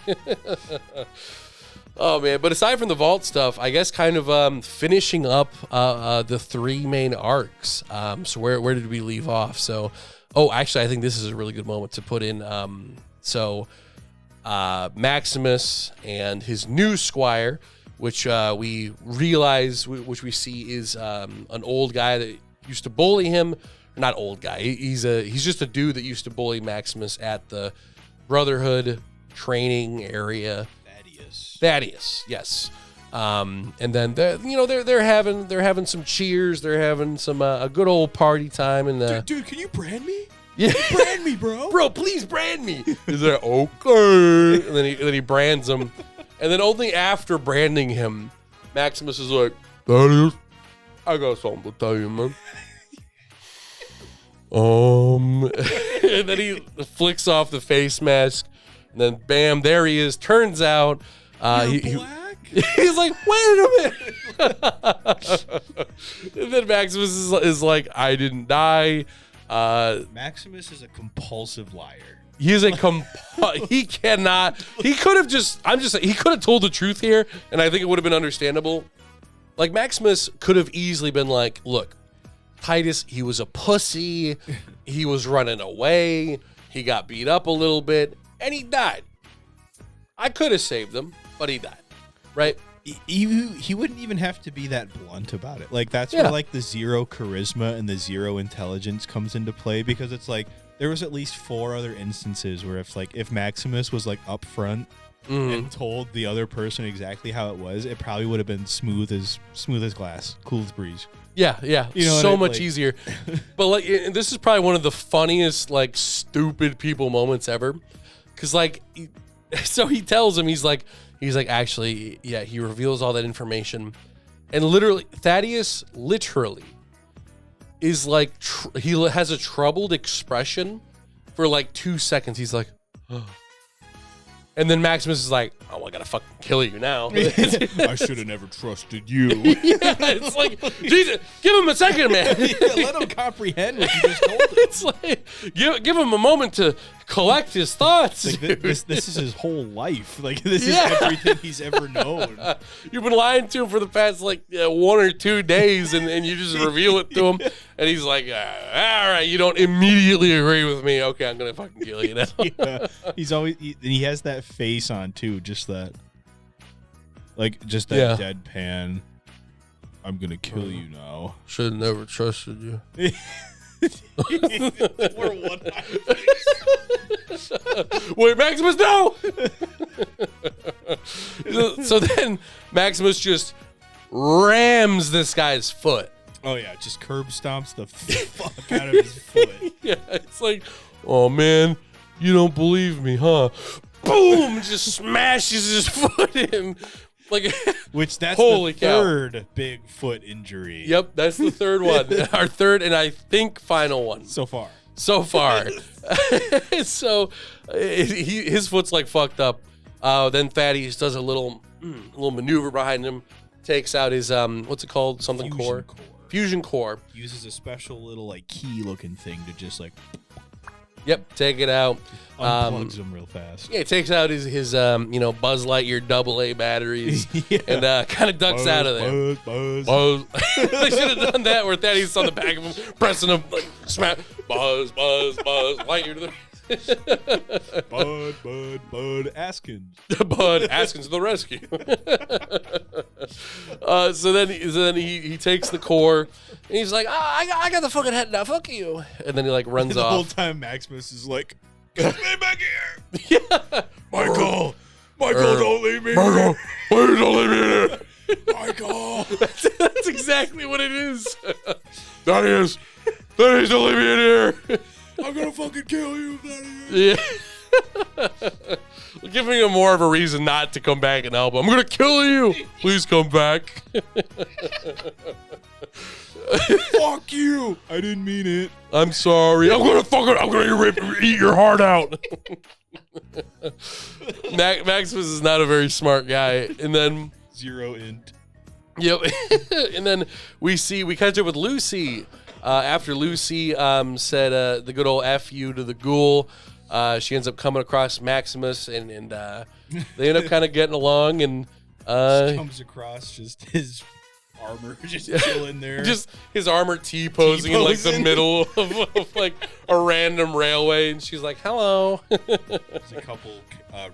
Oh man! But aside from the vault stuff, I guess kind of finishing up the 3 main arcs. So where did we leave off? So, actually, I think this is a really good moment to put in. Maximus and his new squire, which we realize, which we see is an old guy that used to bully him. Not old guy. He's just a dude that used to bully Maximus at the Brotherhood training area. Thaddeus, yes. And then they're having some cheers. They're having some a good old party time. And dude, can you brand me? Yeah, Brand me, bro. Bro, please brand me. He's like, okay. And then he brands him. And then only after branding him, Maximus is like, Thaddeus, I got something to tell you, man. And then he flicks off the face mask. And then bam, there he is. Turns out Black? he's like, wait a minute. And then Maximus is like, I didn't die. Maximus is a compulsive liar. He's he cannot. He could have he could have told the truth here, and I think it would have been understandable. Like Maximus could have easily been like, look, Titus, he was a pussy. He was running away. He got beat up a little bit, and he died. I could have saved him, but he died. Right? He wouldn't even have to be that blunt about it. Like that's where like the 0 charisma and the 0 intelligence comes into play, because it's like there was at least 4 other instances where if Maximus was like upfront and told the other person exactly how it was, it probably would have been smooth as glass, cool as breeze. Yeah. You know so much easier. But like, this is probably one of the funniest like stupid people moments ever, because like, so he tells him he's like actually, yeah. He reveals all that information, and literally Thaddeus is like he has a troubled expression for like 2 seconds. He's like, oh. And then Maximus is like, oh, I gotta fucking kill you now. I should have never trusted you. Yeah, it's like, Jesus, give him a second, man. Let him comprehend what you just told him. It's like, give him a moment to collect his thoughts. Like, this is his whole life. Like, this is everything he's ever known. You've been lying to him for the past, 1 or 2 days, and you just reveal it to him, and he's like, all right, you don't immediately agree with me. Okay, I'm going to fucking kill you now. Yeah. He's always, he has that face on, too, just that deadpan, I'm going to kill you now. Should have never trusted you. We're one Wait, Maximus, no! So then Maximus just rams this guy's foot. Oh, yeah, just curb stomps the fuck out of his foot. Yeah, it's like, oh, man, you don't believe me, huh? Boom! Just smashes his foot in. Like, which that's holy the cow. third big foot injury. Yep, that's the third one. Our third and I think final one. So far. So his foot's like fucked up. Then Thaddeus does a little maneuver behind him, takes out his what's it called? Something Fusion core. fusion core. Uses a special little like key looking thing to just like Yep, take it out. unplugs them real fast. Yeah, he takes out his Buzz Lightyear AA batteries Yeah. and kind of ducks out of there. Buzz. They should have done that where Thaddeus on the back of him, pressing him, like, smack, Buzz, Lightyear to the Bud, Askins. Bud Askins to the rescue. So then he takes the core and he's like, I got the fucking head now, fuck you. And then he like runs The off. whole time Maximus is like, get me back here. Yeah. Michael, don't leave me. Michael, please don't leave me here. Michael. That's exactly what it is. Thaddeus, don't leave me in here. I'm gonna fucking kill you, Thaddeus. Yeah. Giving him more of a reason not to come back and help him. I'm gonna kill you. Please come back. Fuck you. I didn't mean it. I'm sorry. I'm gonna eat your heart out. Maximus is not a very smart guy. And then Zero int. yep. And then we catch up with Lucy. After Lucy said the good old F you to the ghoul, she ends up coming across Maximus, and they end up kind of getting along, and Comes across just his armor just chilling there. just his armor T-posing in like the T-posing. middle of like a random railway, and she's like, hello. There's a couple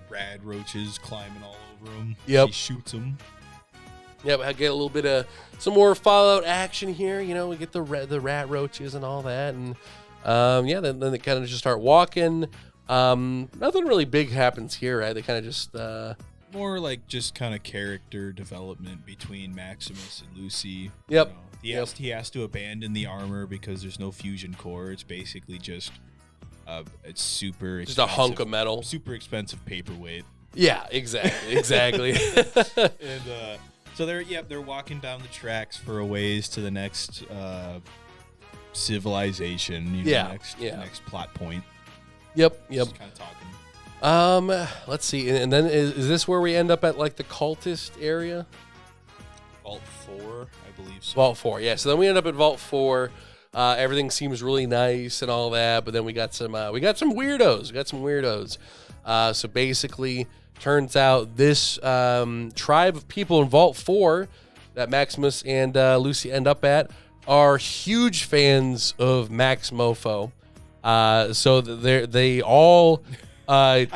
rad roaches climbing all over him. Yep. She shoots him. Yep, I get a little bit of some more Fallout action here. You know, we get the rat roaches and all that, and then they kind of just start walking. Nothing really big happens here, right? They kind of just More like just kind of character development between Maximus and Lucy. Yep. You know, he has to abandon the armor because there's no fusion core. It's basically just it's super just a hunk of metal. super expensive paperweight. Yeah, exactly. And so they're walking down the tracks for a ways to the next civilization. Next plot point. Yep. Just kind of talking. Let's see, and then is this where we end up at like the cultist area? Vault 4, I believe so. Vault 4, yeah. So then we end up at Vault 4. Everything seems really nice and all that, but then we got some weirdos. So basically, turns out this tribe of people in Vault 4 that Maximus and Lucy end up at are huge fans of Max Mofo. So they all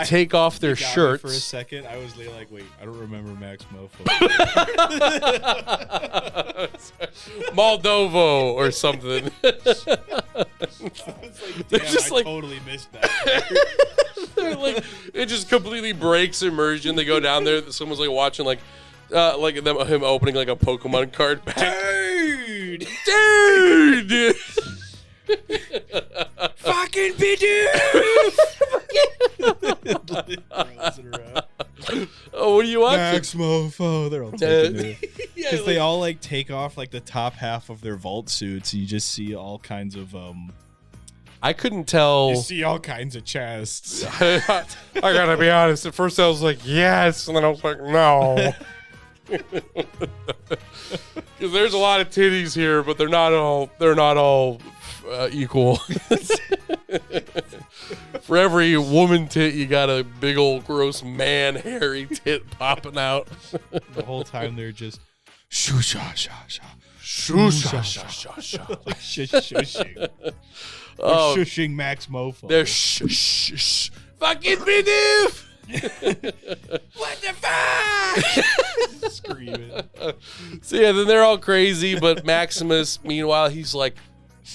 take off their shirts. For a second, I was like, wait, I don't remember Max Mofo. Moldovo or something. They're just I totally missed that. They're like, it just completely breaks immersion. They go down there. Someone's like watching him opening like a Pokemon card pack. Dude. Fucking Bidoof! Oh, what are you watching? Max Mofo. They're all taking it. Yeah, Because they all like take off like the top half of their vault suits. And you just see all kinds of I couldn't tell. You see all kinds of chests. I gotta be honest. At first, I was like, yes, and then I was like, no. Because there's a lot of titties here, but they're not all equal. For every woman tit, you got a big old gross man hairy tit popping out. The whole time they're just Shoo sha sha sha. Shoo sha sha sha sha. shushing. Oh, Shushing Max Mofo. they're shh. Fucking Bidoof! What the fuck? Screaming. So yeah, then they're all crazy, but Maximus, meanwhile, he's like,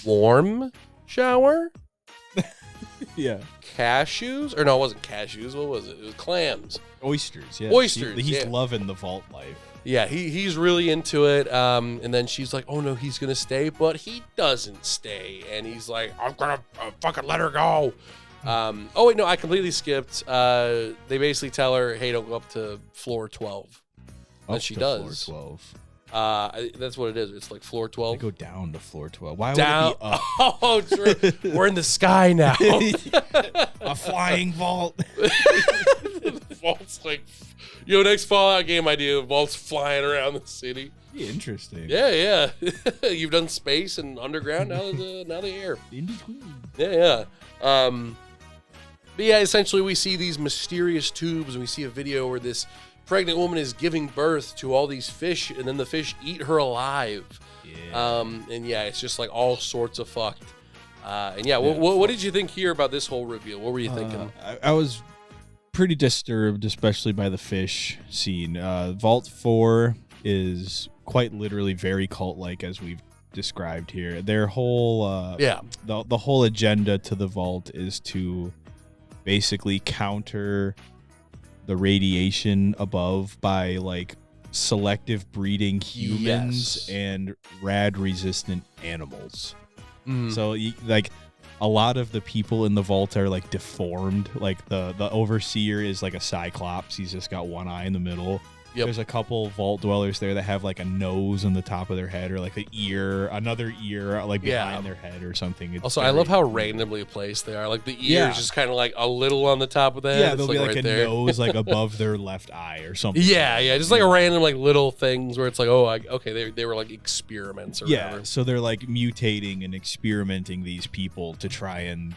warm shower? Yeah. Cashews? Or no, it wasn't cashews. What was it? It was clams. Oysters, yeah. Oysters, He's yeah. loving the vault life. Yeah, he's really into it. And then she's like, oh no, he's gonna stay, but he doesn't stay. And he's like, I'm gonna fucking let her go. Oh wait, no, I completely skipped. They basically tell her, hey, don't go up to floor 12. And she does. Floor 12. That's what it is. It's like floor 12. They go down to floor 12. Why Down. would it be up? Oh, true. We're in the sky now. A flying vault. vaults like, next Fallout game idea, vaults flying around the city. Interesting. Yeah. You've done space and underground, now the air. In between. Yeah. But yeah, essentially we see these mysterious tubes, and we see a video where this pregnant woman is giving birth to all these fish, and then the fish eat her alive. Yeah. And yeah, it's just like all sorts of fucked. And yeah, what did you think here about this whole reveal? What were you thinking? I was pretty disturbed, especially by the fish scene. Vault 4 is quite literally very cult-like, as we've described here. Their whole the whole agenda to the vault is to basically counter the radiation above by like selective breeding humans and rad resistant animals. So like a lot of the people in the vault are like deformed. Like the overseer is like a cyclops. He's just got one eye in the middle. Yep. There's a couple vault dwellers there that have like a nose on the top of their head, or like another ear like behind their head or something. It's I love how randomly placed they are. Like the ear is just kind of like a little on the top of the head. Yeah, there'll be like right a there. nose like above their left eye or something. Yeah, just like a random like little things where it's like, they were like experiments or whatever. So they're like mutating and experimenting these people to try and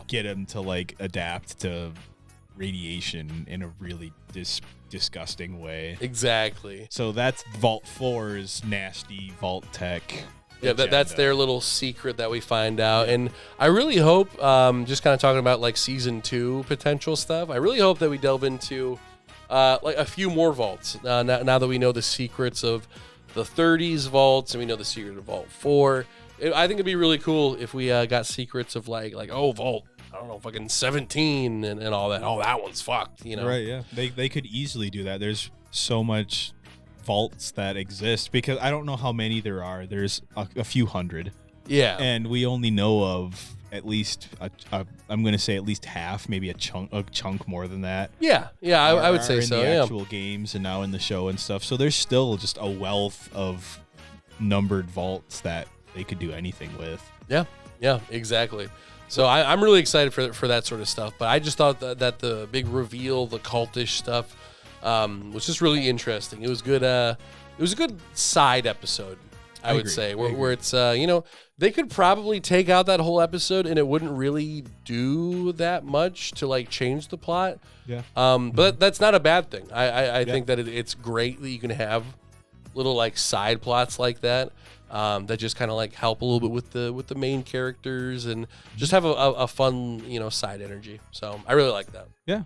get them to like adapt to radiation in a really disgusting way. Exactly. So that's Vault 4's nasty vault tech. Yeah, that's their little secret that we find out. And I really hope, just kind of talking about like season 2 potential stuff, I really hope that we delve into like a few more vaults now that we know the secrets of the 30s vaults and we know the secret of Vault 4. I think it'd be really cool if we got secrets of like Vault, I don't know, fucking 17 and all that. Oh, that one's fucked, Right, yeah. They could easily do that. There's so much vaults that exist because I don't know how many there are. There's a few hundred. Yeah. And we only know of at least I'm going to say at least half, maybe a chunk more than that. Yeah. I would say so. In the actual games and now in the show and stuff. So there's still just a wealth of numbered vaults that they could do anything with. Yeah, exactly. So I'm really excited for that sort of stuff. But I just thought that the big reveal, the cultish stuff, was just really interesting. It was good. It was a good side episode, I would say, where it's they could probably take out that whole episode and it wouldn't really do that much to like change the plot. Yeah. But that's not a bad thing. I think that it's great that you can have little like side plots like that. That just kind of like help a little bit with the main characters and just have a fun side energy. So I really like that. Yeah,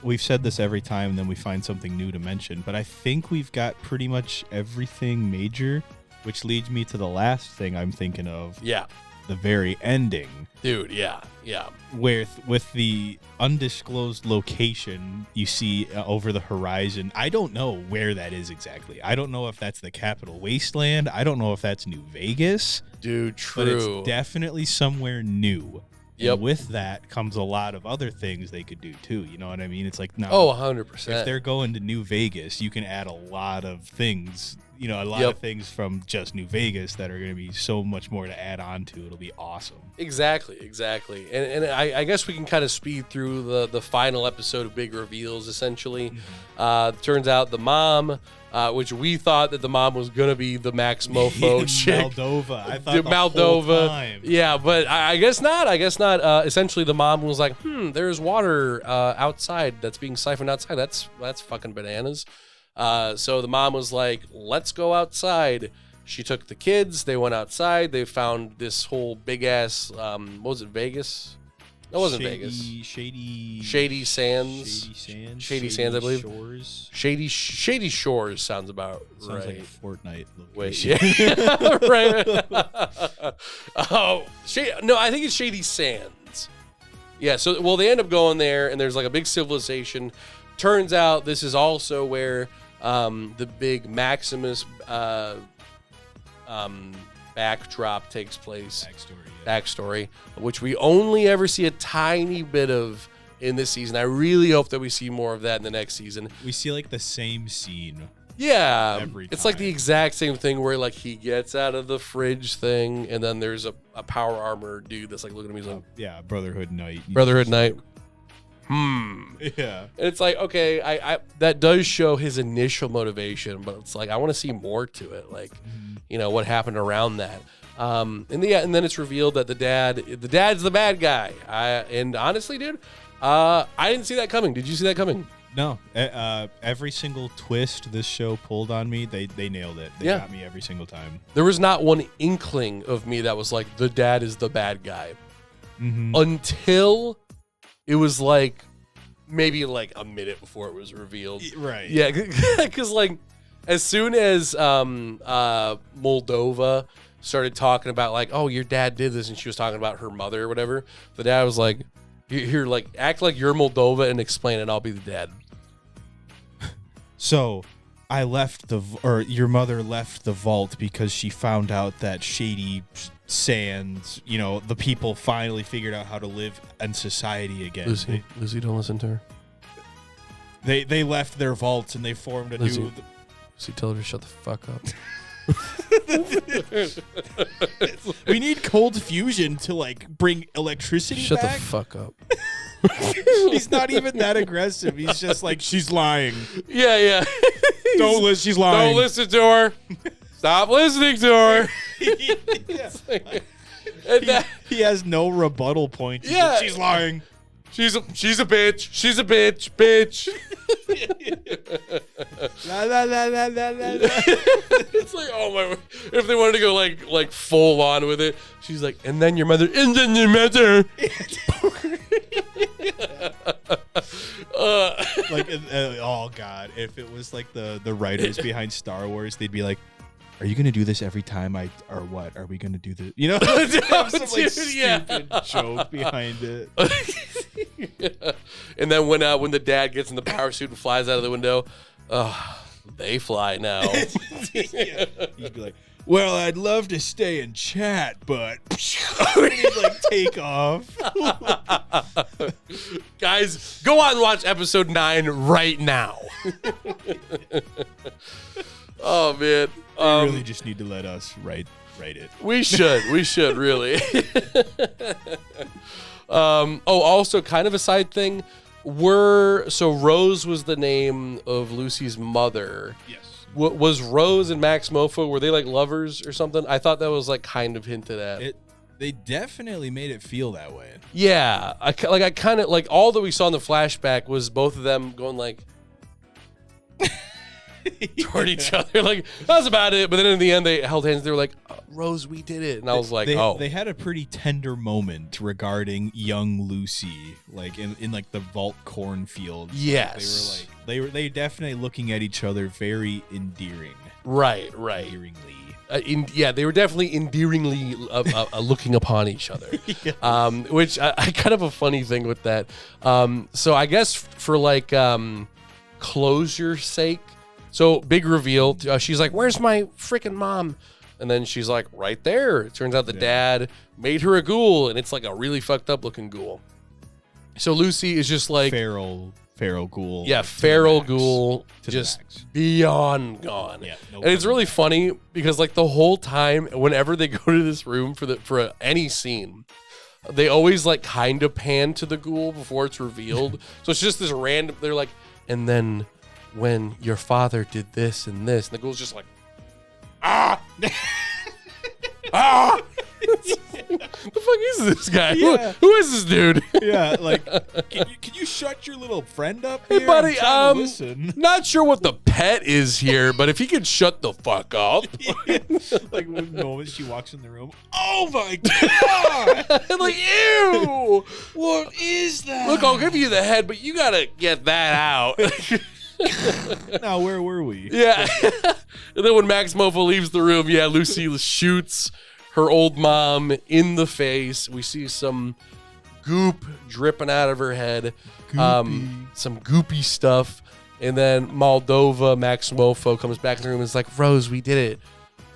we've said this every time, and then we find something new to mention. But I think we've got pretty much everything major, which leads me to the last thing I'm thinking of. Yeah, the very ending, dude. Yeah. With the undisclosed location you see over the horizon. I don't know where that is exactly. I don't know if that's the Capital Wasteland. I don't know if that's New Vegas. Dude, true. But it's definitely somewhere new. Yep. And with that comes a lot of other things they could do too. You know what I mean? It's like, now, 100%. if they're going to New Vegas, you can add a lot of things. A lot of things from just New Vegas that are going to be so much more to add on to. It'll be awesome. Exactly. And I guess we can kind of speed through the final episode of Big Reveals, essentially. Turns out the mom, which we thought that the mom was going to be the Max Mofo chick. Moldova. I thought Moldova. The whole time. Yeah, but I guess not. Essentially, the mom was like, there's water outside that's being siphoned outside. That's fucking bananas. So the mom was like, let's go outside. She took the kids. They went outside. They found this whole big ass, what was it, Vegas? That wasn't Vegas. Shady Sands. Shady Sands, I believe. Shores. Shady Shores sods about Sounds right. like a Fortnite Wait, location. right. No, I think it's Shady Sands. Yeah, so, they end up going there, and there's like a big civilization. Turns out this is also where the big Maximus backdrop takes place. Backstory, which we only ever see a tiny bit of in this season. I really hope that we see more of that in the next season. We see like the same scene. Yeah, every time. It's like the exact same thing where like he gets out of the fridge thing, and then there's a power armor dude that's like looking at me like, Brotherhood Knight. Brotherhood Knight. Yeah. And it's like, okay, I that does show his initial motivation, but it's like I want to see more to it. Like, what happened around that. And then it's revealed that the dad's the bad guy. And honestly, dude, I didn't see that coming. Did you see that coming? No. Every single twist this show pulled on me, they nailed it. They got me every single time. There was not one inkling of me that was like, the dad is the bad guy. Until it was like maybe like a minute before it was revealed. Right. Yeah, because like as soon as Moldova started talking about like, oh, your dad did this, and she was talking about her mother or whatever, the dad was like, here, like, act like you're Moldova and explain it, I'll be the dad. So I left your mother left the vault because she found out that Shady Sands, the people finally figured out how to live in society again. Lucy, don't listen to her. They left their vaults and they formed a new... Lucy, tell her to shut the fuck up. We need cold fusion to like bring electricity Shut back. the fuck up. He's not even that aggressive. He's just like, she's lying. Yeah. Don't listen. She's lying. Don't listen to her. Stop listening to her. He has no rebuttal point. He's like, she's lying. She's a bitch. She's a bitch. La, la, la, la, la, la. It's like, oh my! If they wanted to go like full on with it, she's like, and then your mother. Oh god! If it was like the writers behind Star Wars, they'd be like, "Are you gonna do this every time or what? Are we gonna do this?" Stupid joke behind it. Yeah. And then when the dad gets in the power suit and flies out of the window, they fly now. Yeah. He'd be like, "Well, I'd love to stay and chat, but," and he'd like take off. Guys, go on and watch episode 9 right now. Oh man, You really just need to let us write it. We should really. Also kind of a side thing. Rose was the name of Lucy's mother. Yes. Was Rose and Max Mofo, were they like lovers or something? I thought that was like kind of hinted at. They definitely made it feel that way. Yeah, I kind of like all that we saw in the flashback was both of them going like toward each other. Like that was about it. But then in the end, they held hands. They were like, "Rose, we did it." And I was like, They had a pretty tender moment regarding young Lucy, like in like the vault cornfield. Yes, they were definitely looking at each other very endearing. Right. Endearingly. They were definitely endearingly looking upon each other. Yes. Which I kind of a funny thing with that. So I guess for like closure's sake. So big reveal. She's like, "Where's my freaking mom?" And then she's like, "Right there." It turns out the dad made her a ghoul, and it's like a really fucked up looking ghoul. So Lucy is just like feral ghoul. Yeah, feral ghoul, just beyond gone. Yeah, and it's really funny because like the whole time, whenever they go to this room for any scene, they always like kind of pan to the ghoul before it's revealed. So it's just this random. They're like, and then when your father did this and this, and the ghoul's just like, ah. The fuck is this guy? Yeah. Who is this dude? Yeah, like, can you shut your little friend up here? Hey, buddy, I'm trying to listen. Not sure what the pet is here, but if he could shut the fuck up. Like, the moment she walks in the room, oh my god! Like, ew! What is that? Look, I'll give you the head, but you gotta get that out. Now, where were we? Yeah. And then when Max Mofo leaves the room, Lucy shoots her old mom in the face. We see some goop dripping out of her head. Some goopy stuff. And then Moldova, Max Mofo, comes back in the room and is like, "Rose, we did it."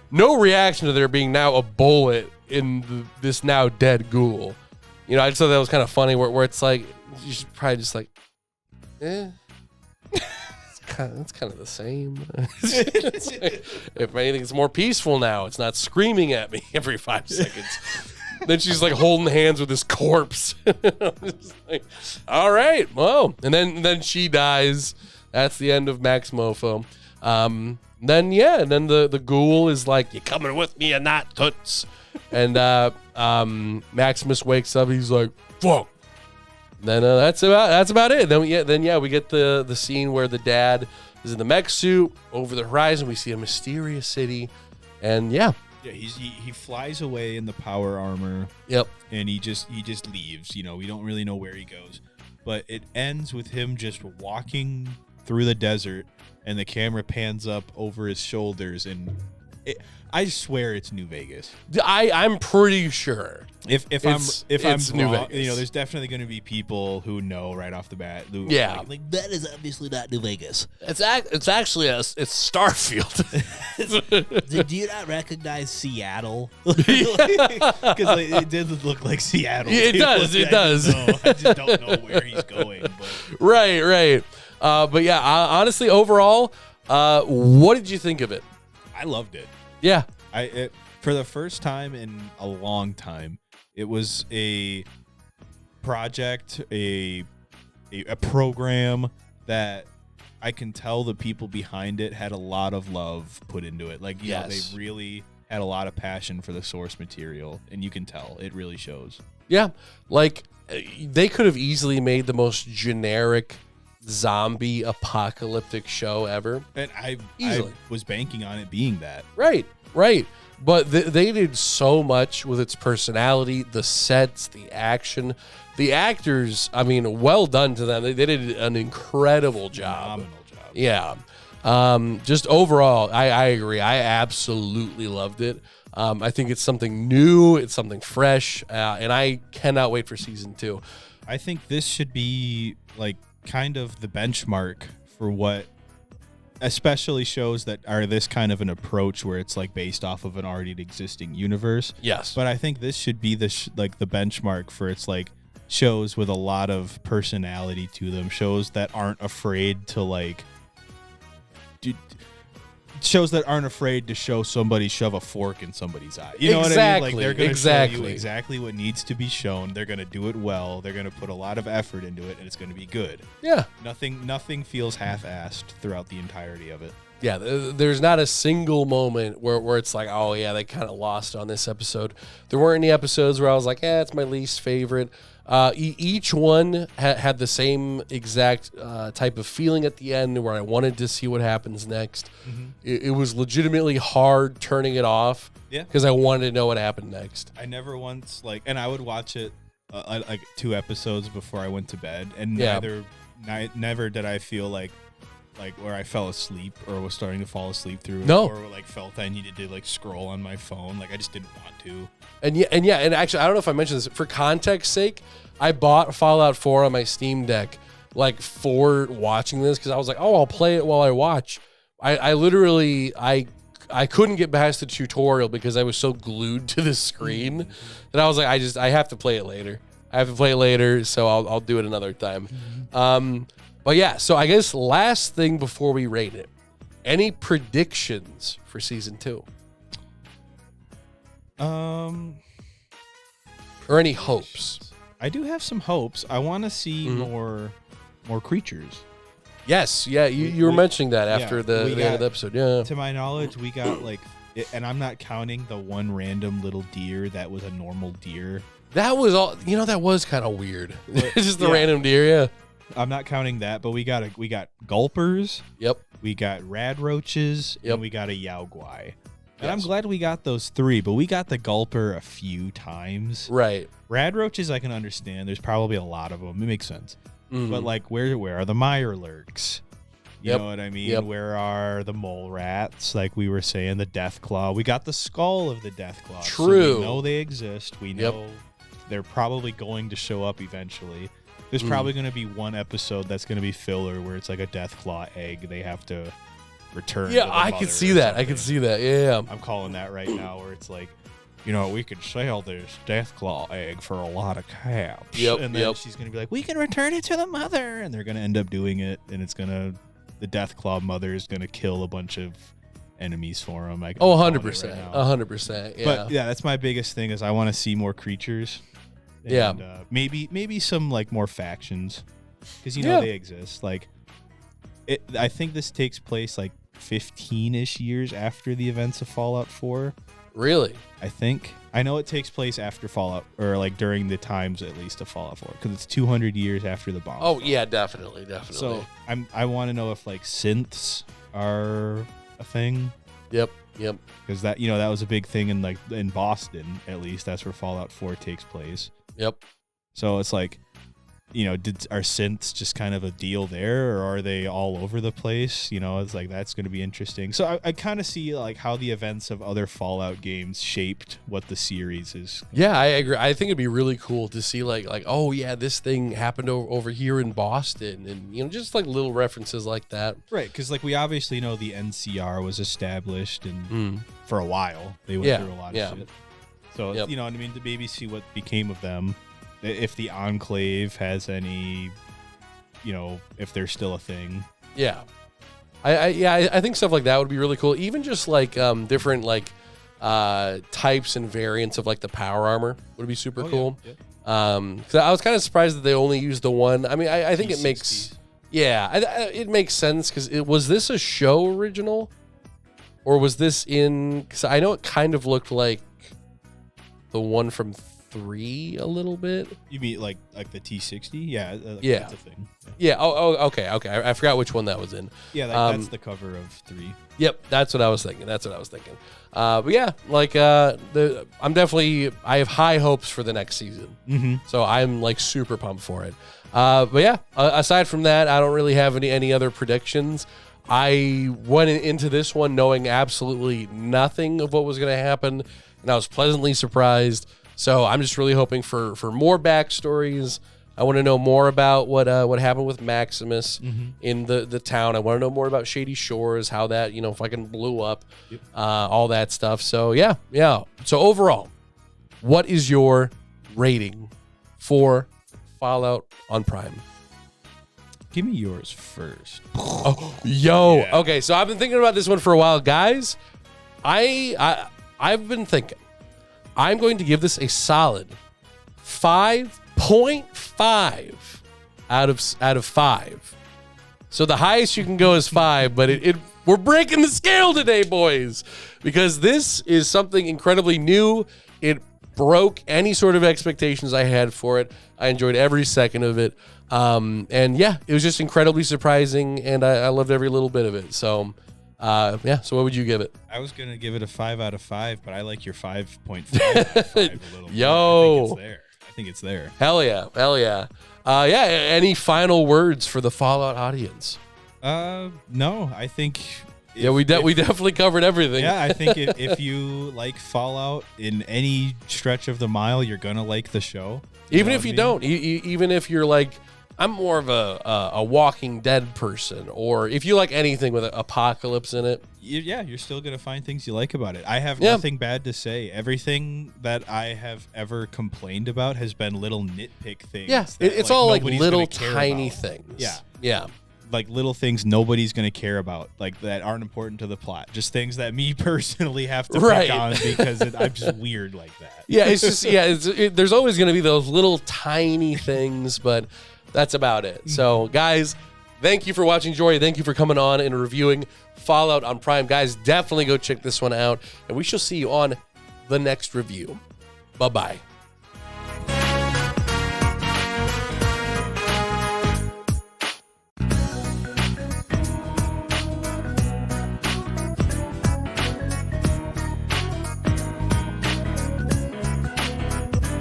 No reaction to there being now a bullet in this now dead ghoul. I just thought that was kind of funny where it's like, you should probably just like, it's kind of the same. It's like, if anything, it's more peaceful now. It's not screaming at me every 5 seconds. Then she's like holding hands with his corpse. Just like, all right, well, and then she dies. That's the end of Max Mofo. Then the ghoul is like, "You coming with me or not, toots?" And Maximus wakes up. He's like, "Fuck." Then that's about it. Then we get the scene where the dad is in the mech suit. Over the horizon, we see a mysterious city, and he flies away in the power armor. Yep. And he just leaves. We don't really know where he goes, but it ends with him just walking through the desert, and the camera pans up over his shoulders, and I swear it's New Vegas. I'm pretty sure. If I'm New wrong, Vegas. there's definitely going to be people who know right off the bat. Like that is obviously not New Vegas. It's actually it's Starfield. Do you not recognize Seattle? Because it did look like Seattle. Yeah, it does. It does. I just don't know where he's going. But. Right. But yeah, honestly, overall, what did you think of it? I loved it. Yeah. For the first time in a long time, it was a project, a program that I can tell the people behind it had a lot of love put into it. Like, they really had a lot of passion for the source material, and you can tell. It really shows. Yeah. Like, they could have easily made the most generic zombie apocalyptic show ever. And I Easily. was banking on it being that. Right. But they did so much with its personality, the sets, the action, the actors. I mean, well done to them. They did an incredible job. Phenomenal job. Yeah. Just overall, I agree. I absolutely loved it. I think it's something new. It's something fresh. And I cannot wait for season 2. I think this should be like kind of the benchmark for what especially shows that are this kind of an approach where it's like based off of an already existing universe. Yes. But I think this should be the benchmark for it's like shows with a lot of personality to them, shows that aren't afraid to shows that aren't afraid to show somebody shove a fork in somebody's eye. You know what I mean? Like they're going to show you exactly what needs to be shown. They're going to do it well. They're going to put a lot of effort into it, and it's going to be good. Yeah. Nothing feels half-assed throughout the entirety of it. Yeah, there's not a single moment where it's like, oh, yeah, they kind of lost on this episode. There weren't any episodes where I was like, it's my least favorite. Each one had the same exact type of feeling at the end where I wanted to see what happens next. Mm-hmm. It was legitimately hard turning it off because I wanted to know what happened next. I never once, and I would watch it like 2 episodes before I went to bed, and never did I feel like where I fell asleep or was starting to fall asleep through it, or felt I needed to like scroll on my phone. Like I just didn't want to. And actually, I don't know if I mentioned this. For context sake, I bought Fallout 4 on my Steam Deck like for watching this because I was like, I'll play it while I watch. I literally couldn't get past the tutorial because I was so glued to the screen that I was like, I have to play it later. So I'll do it another time. But yeah, so I guess last thing before we rate it, any predictions for season 2? Or any hopes? I do have some hopes. I want to see more creatures. Yes, yeah, you were mentioning that after the end of the episode. Yeah. To my knowledge, we got and I'm not counting the one random little deer that was a normal deer. That was all. That was kind of weird. Just the random deer. Yeah. I'm not counting that, but we got gulpers. Yep. We got rad roaches. Yep. And we got a Yao Guai. And I'm glad we got those 3, but we got the gulper a few times. Right. Rad roaches I can understand. There's probably a lot of them. It makes sense. Mm-hmm. But where are the mire lurks? You know what I mean? Yep. Where are the mole rats? Like we were saying, the death claw. We got the skull of the death claw. True. So we know they exist. We know they're probably going to show up eventually. There's probably going to be one episode that's going to be filler where it's like a death claw egg they have to return. Yeah, I could see that. Yeah. I'm calling that right now where it's like, we could sell this death claw egg for a lot of cash. Yep. And then she's going to be like, we can return it to the mother. And they're going to end up doing it. And the death claw mother is going to kill a bunch of enemies for them. Oh, 100%. 100%. Yeah. But yeah, that's my biggest thing is I want to see more creatures. And, Yeah. maybe some like more factions, because they exist. Like, I think this takes place like 15-ish years after the events of Fallout 4. Really? I think. I know it takes place after Fallout, or like during the times at least of Fallout 4, because it's 200 years after the bomb. Oh yeah, definitely. So I want to know if like synths are a thing. Yep. Because that that was a big thing in Boston, at least. That's where Fallout 4 takes place. Yep. So it's like, are synths just kind of a deal there, or are they all over the place? It's like, that's going to be interesting. So I kind of see like how the events of other Fallout games shaped what the series is. Yeah, I agree. I think it'd be really cool to see like oh yeah, this thing happened over here in Boston, and just like little references like that. Right, because like we obviously know the NCR was established, and for a while they went through a lot of shit. So you know what I mean, to maybe see what became of them. If the Enclave has any, if they're still a thing. Yeah. I think stuff like that would be really cool. Even just like different like types and variants of like the power armor would be super cool. Yeah. 'Cause I was kind of surprised that they only used the one. I mean, I think it makes it makes sense, because was this a show original, or was this in? Because I know it kind of looked like the one from 3 a little bit. You mean like the T60? Yeah. Yeah. That's a thing. Yeah. Oh, okay. I forgot which one that was in. Yeah, that's the cover of 3. Yep, that's what I was thinking. But yeah, like I have high hopes for the next season. Mm-hmm. So I'm like super pumped for it. But yeah, aside from that, I don't really have any other predictions. I went into this one knowing absolutely nothing of what was going to happen, and I was pleasantly surprised. So I'm just really hoping for more backstories. I want to know more about what happened with Maximus in the town. I want to know more about Shady Shores, how that fucking blew up, all that stuff. So yeah. So overall, what is your rating for Fallout on Prime? Give me yours first. Yeah. Okay. So I've been thinking about this one for a while, guys. I've been thinking. I'm going to give this a solid 5.5 out of 5. So the highest you can go is 5, but we're breaking the scale today, boys, because this is something incredibly new. It broke any sort of expectations I had for it. I enjoyed every second of it. And yeah, it was just incredibly surprising, and I loved every little bit of it. So so what would you give it? I was gonna give it a 5 out of 5, but I like your 5.5 out of 5 a little Yo. more. I think it's there. Hell yeah. Any final words for the Fallout audience? No, I think. We definitely covered everything. Yeah, I think if you like Fallout in any stretch of the mile, you're gonna like the show. Even if you don't, even if you're like, I'm more of a Walking Dead person, or if you like anything with an apocalypse in it. You're still going to find things you like about it. I have nothing bad to say. Everything that I have ever complained about has been little nitpick things. Yeah, it's all like little tiny things. Yeah. Like little things nobody's going to care about, like that aren't important to the plot. Just things that me personally have to pick on because I'm just weird like that. Yeah, it's just, there's always going to be those little tiny things, but that's about it. So, guys, thank you for watching, Jory. Thank you for coming on and reviewing Fallout on Prime. Guys, definitely go check this one out, and we shall see you on the next review. Bye-bye.